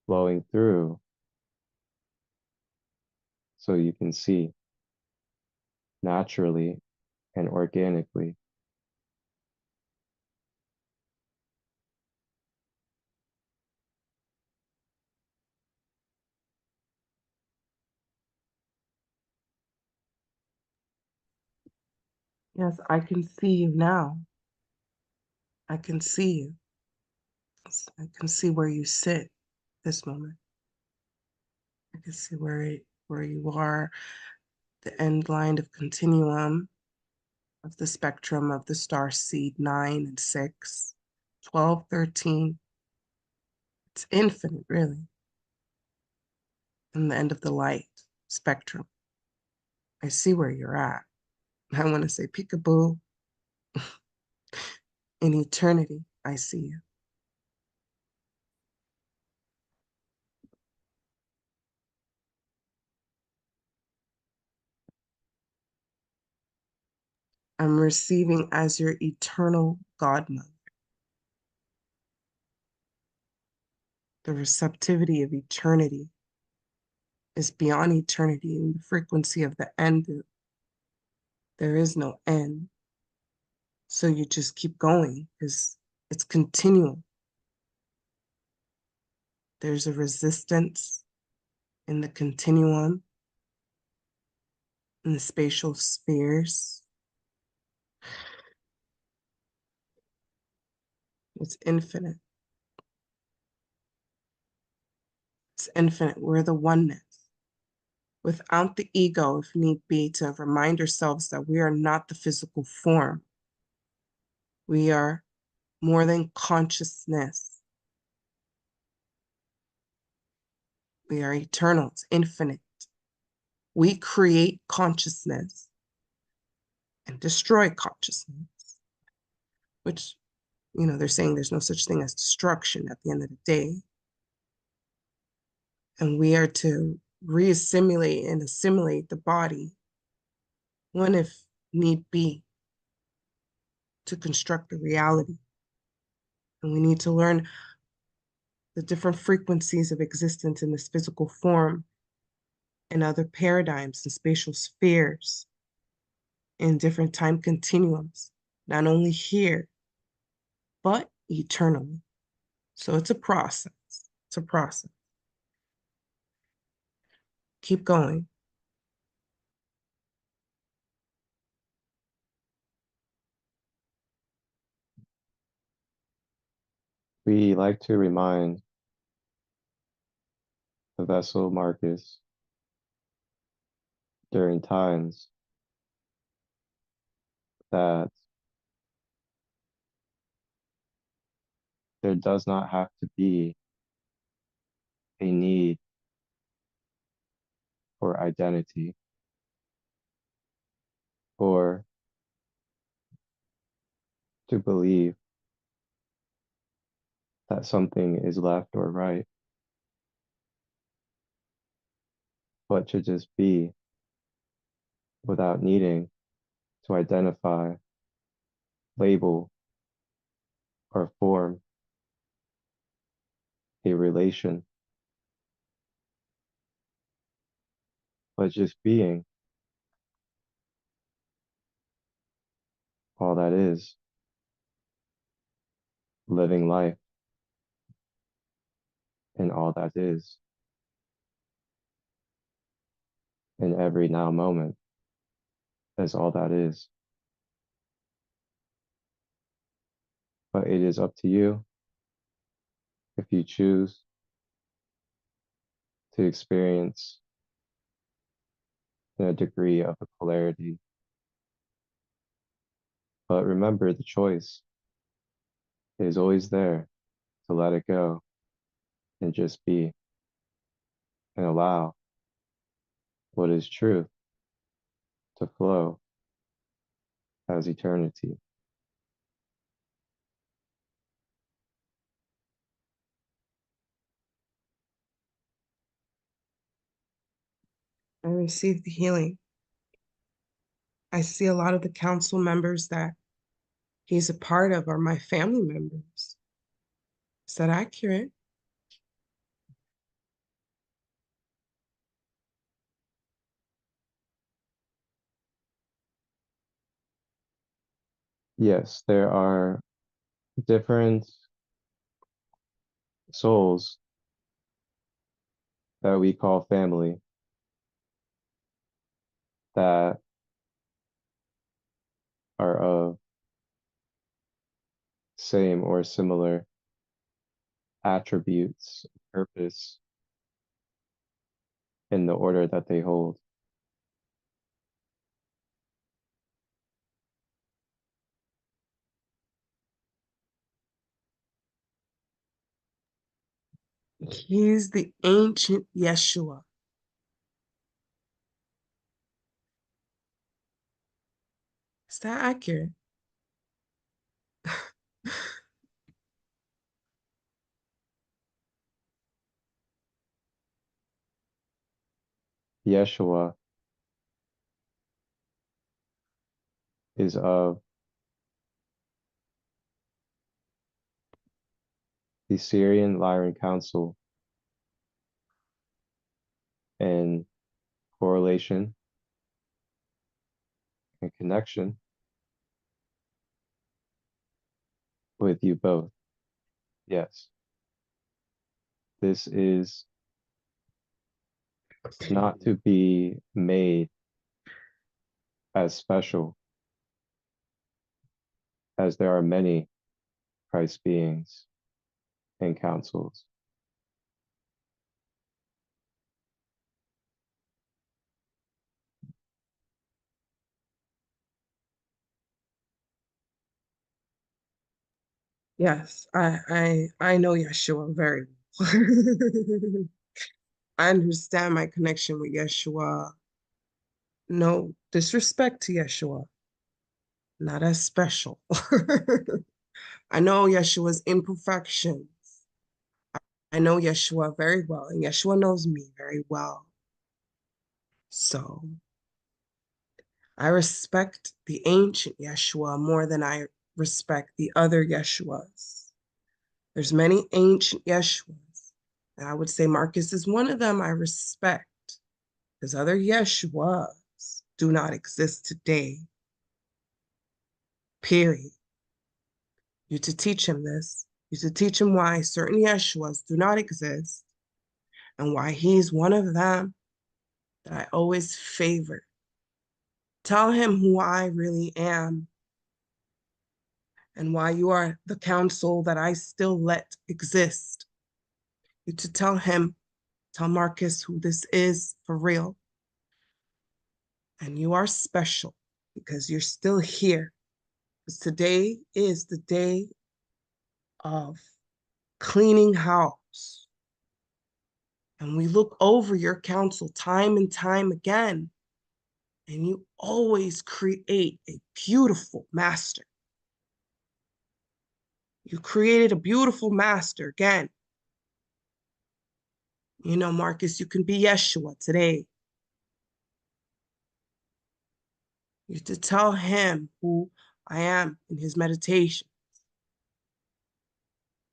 flowing through so you can see naturally and organically. Yes, I can see you now. I can see you. I can see where you sit this moment. I can see where you are, the end line of continuum of the spectrum of the star seed 9 and 6, 12, 13. It's infinite, really. And the end of the light spectrum. I see where you're at. I want to say peekaboo. In eternity, I see you. I'm receiving as your eternal godmother. The receptivity of eternity is beyond eternity and the frequency of the end. There is no end. So you just keep going because it's continual. There's a resistance in the continuum, in the spatial spheres. It's infinite. It's infinite. We're the oneness. Without the ego, if need be, to remind ourselves that we are not the physical form. We are more than consciousness. We are eternal. It's infinite. We create consciousness and destroy consciousness, which, they're saying there's no such thing as destruction at the end of the day. And we are to reassimilate and assimilate the body, one if need be, to construct the reality. And we need to learn the different frequencies of existence in this physical form and other paradigms and spatial spheres in different time continuums, not only here, but eternally. So it's a process. It's a process. Keep going. We like to remind the vessel Marcus during times that there does not have to be a need for identity or to believe that something is left or right, but to just be without needing to identify, label, or form a relation, but just being all that is, living life in all that is, in every now moment as all that is. But it is up to you if you choose to experience in a degree of a polarity. But remember, the choice is always there to let it go and just be and allow what is truth to flow as eternity. I received the healing. I see a lot of the council members that he's a part of are my family members. Is that accurate? Yes, there are different souls that we call family that are of same or similar attributes, purpose in the order that they hold. He's the ancient Yeshua. Is that accurate? Yeshua is of the Syrian Lyran Council in correlation and connection with you both. Yes, this is not to be made as special as there are many Christ beings and councils. Yes, I know Yeshua very well. I understand my connection with Yeshua. No disrespect to Yeshua, not as special. I know Yeshua's imperfections. I know Yeshua very well, and Yeshua knows me very well. So I respect the ancient Yeshua more than I respect the other Yeshuas. There's many ancient Yeshuas, and I would say Marcus is one of them I respect. Because other Yeshuas do not exist today. Period. You to teach him this. You to teach him why certain Yeshuas do not exist and why he's one of them that I always favor. Tell him who I really am and why you are the counsel that I still let exist. You to tell him, tell Marcus who this is for real. And you are special because you're still here. Because today is the day of cleaning house. And we look over your counsel time and time again, and you always create a beautiful master. You created a beautiful master again. You know, Marcus, you can be Yeshua today. You have to tell him who I am in his meditation.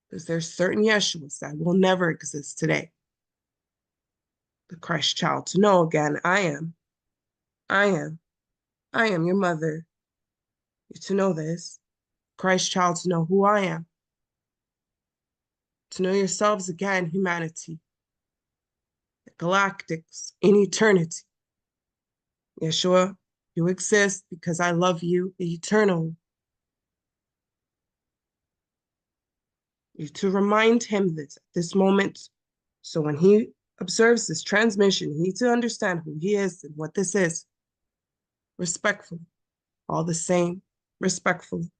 Because there's certain Yeshuas that will never exist today. The Christ child to know again, I am your mother. You to know this. Christ child to know who I am. To know yourselves again, humanity. The galactics in eternity. Yeshua, you exist because I love you eternally. You to remind him this moment. So when he observes this transmission, he to understand who he is and what this is. Respectfully. All the same, respectfully.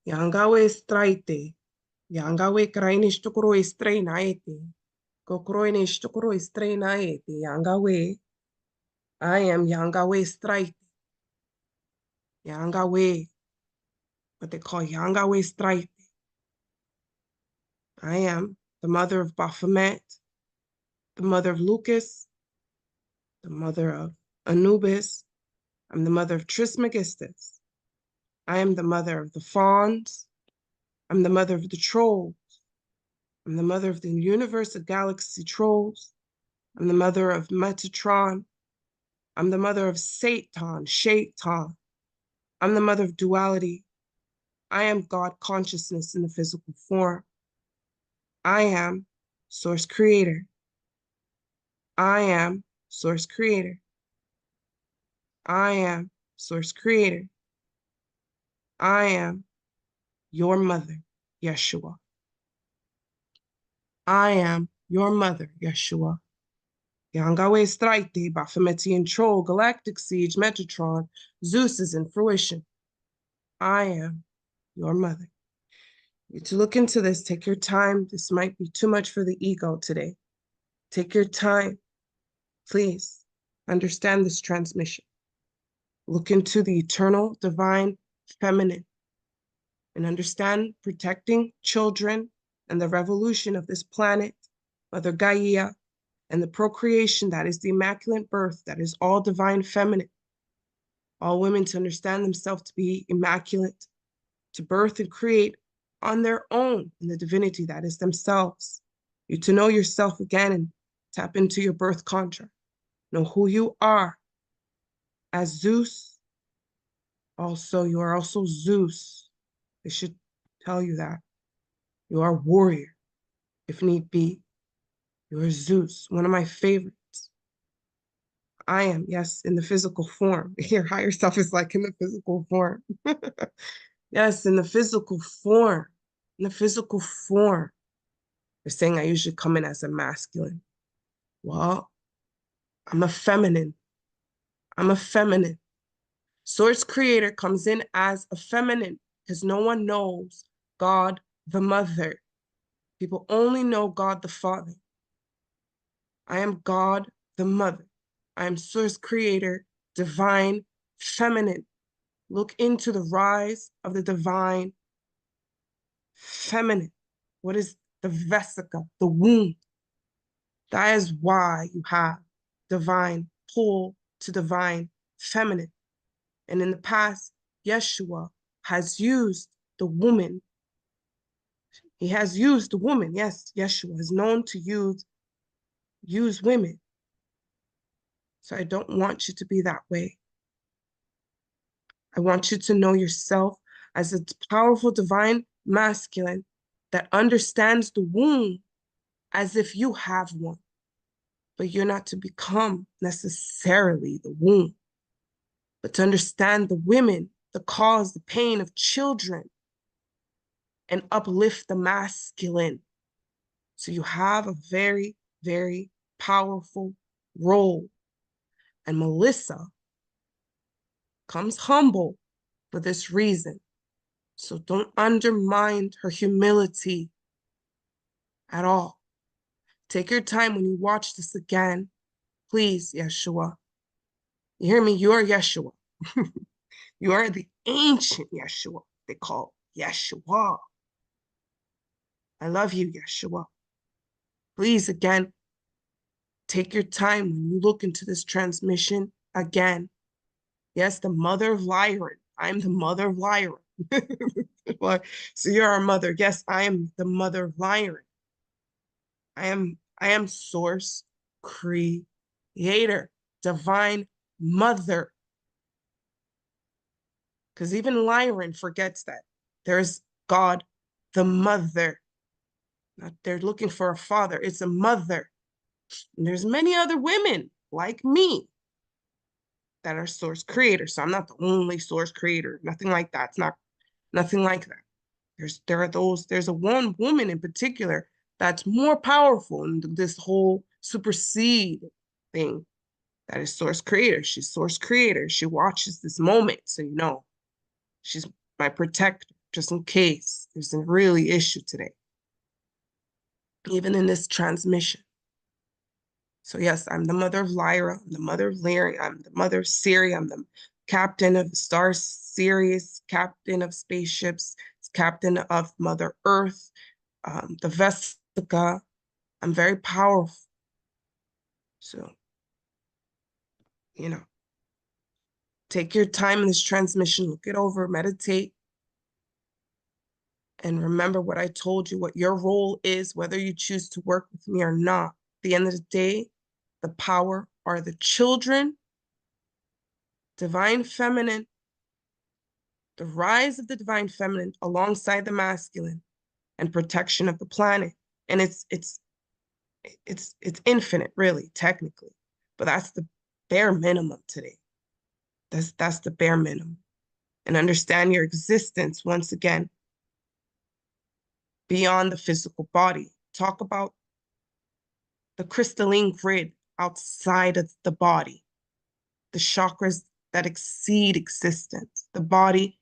Yangawe straite. Yangawe krainish tukuro estreinaete. Kokroinish tukuro estreinaete. Yangawe. I am Yangawe straite. Yangawe. What they call Yangawe straite. I am the mother of Baphomet, the mother of Lucas, the mother of Anubis. I'm the mother of Trismegistus. I am the mother of the fawns. I'm the mother of the trolls. I'm the mother of the universe of galaxy trolls. I'm the mother of Metatron. I'm the mother of Satan, Shaitan. I'm the mother of duality. I am God consciousness in the physical form. I am source creator. I am source creator. I am source creator. I am your mother, Yeshua. I am your mother, Yeshua. Yangawe Straite, Baphometian Troll, Galactic Siege, Metatron, Zeus is in fruition. I am your mother. You to look into this, take your time. This might be too much for the ego today. Take your time. Please understand this transmission. Look into the eternal, divine, feminine, and understand protecting children and the revolution of this planet, Mother Gaia, and the procreation that is the immaculate birth, that is all divine feminine. All women to understand themselves to be immaculate, to birth and create on their own in the divinity that is themselves. You to know yourself again and tap into your birth contract. Know who you are as Zeus. Also, you are also Zeus. They should tell you that. You are a warrior, if need be. You are Zeus, one of my favorites. I am, yes, in the physical form. Your higher self is like in the physical form. Yes, in the physical form. In the physical form. They're saying I usually come in as a masculine. Well, I'm a feminine. I'm a feminine. Source creator comes in as a feminine because no one knows God the Mother. People only know God the Father. I am God the Mother. I am source creator, divine, feminine. Look into the rise of the divine feminine. What is the vesica, the womb. That is why you have divine pull to divine feminine. And in the past, Yeshua has used the woman. He has used the woman. Yes, Yeshua is known to use women. So I don't want you to be that way. I want you to know yourself as a powerful divine masculine that understands the womb as if you have one. But you're not to become necessarily the womb, but to understand the women, the cause, the pain of children, and uplift the masculine. So you have a very, very powerful role. And Melissa comes humble for this reason. So don't undermine her humility at all. Take your time when you watch this again. Please, Yeshua. You hear me? You are Yeshua. You are the ancient Yeshua. They call Yeshua. I love you, Yeshua. Please, again, take your time when you look into this transmission again. Yes, the mother of Lyran. I'm the mother of Lyran. So you're our mother. Yes, I am the mother of Lyran. I am source, creator, divine mother. Because even Lyran forgets that. There's God, the mother. Not they're looking for a father. It's a mother. And there's many other women like me that are source creators. So I'm not the only source creator. Nothing like that. It's not nothing like that. There's a one woman in particular that's more powerful in this whole supersede thing. That is source creator. She's source creator. She watches this moment. So you know, she's my protector, just in case there's a really issue today. Even in this transmission. So yes, I'm the mother of Lyra, I'm the mother of Lyran, I'm the mother of Siri, I'm the captain of the Star Sirius, captain of spaceships, captain of Mother Earth, the Vesica. I'm very powerful. So, you know, take your time in this transmission, look it over, meditate, and remember what I told you, what your role is, whether you choose to work with me or not. At the end of the day, the power are the children, divine feminine, the rise of the divine feminine alongside the masculine, and protection of the planet. And it's infinite, really, technically. But that's the bare minimum today. That's the bare minimum. And understand your existence once again beyond the physical body. Talk about the crystalline grid outside of the body, the chakras that exceed existence, the body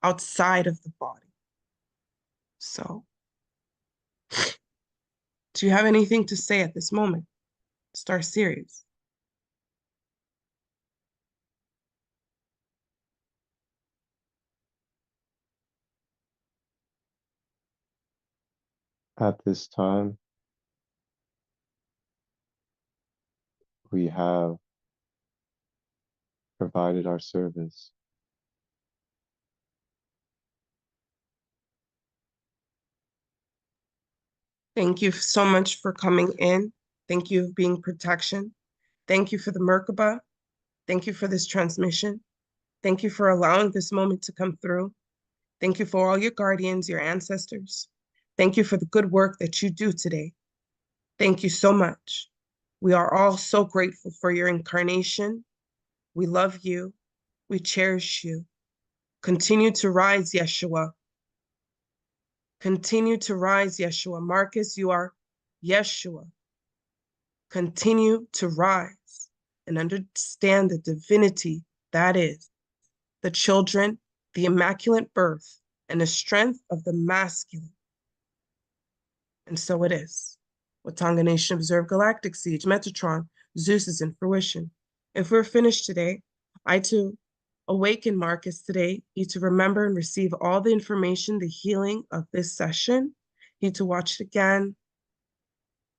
outside of the body. So, do you have anything to say at this moment? Star Series. At this time, we have provided our service. Thank you so much for coming in. Thank you for being protection. Thank you for the Merkaba. Thank you for this transmission. Thank you for allowing this moment to come through. Thank you for all your guardians, your ancestors. Thank you for the good work that you do today. Thank you so much. We are all so grateful for your incarnation. We love you. We cherish you. Continue to rise, Yeshua. Continue to rise, Yeshua. Marcus, you are Yeshua. Continue to rise and understand the divinity that is the children, the immaculate birth, and the strength of the masculine. And so it is. Watanga Nation observe Galactic Siege, Metatron, Zeus is in fruition. If we're finished today, I too awaken Marcus today, you to remember and receive all the information, the healing of this session. need to watch it again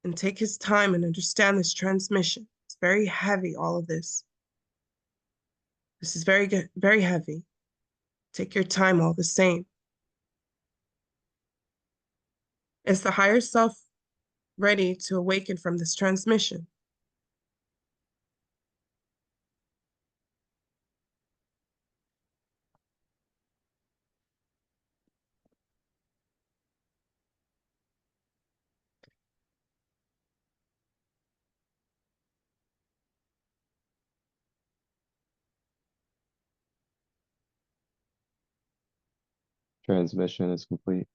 and take his time and understand this transmission. It's very heavy, all of this. This is very good, very heavy. Take your time all the same. Is the higher self ready to awaken from this transmission? Transmission is complete.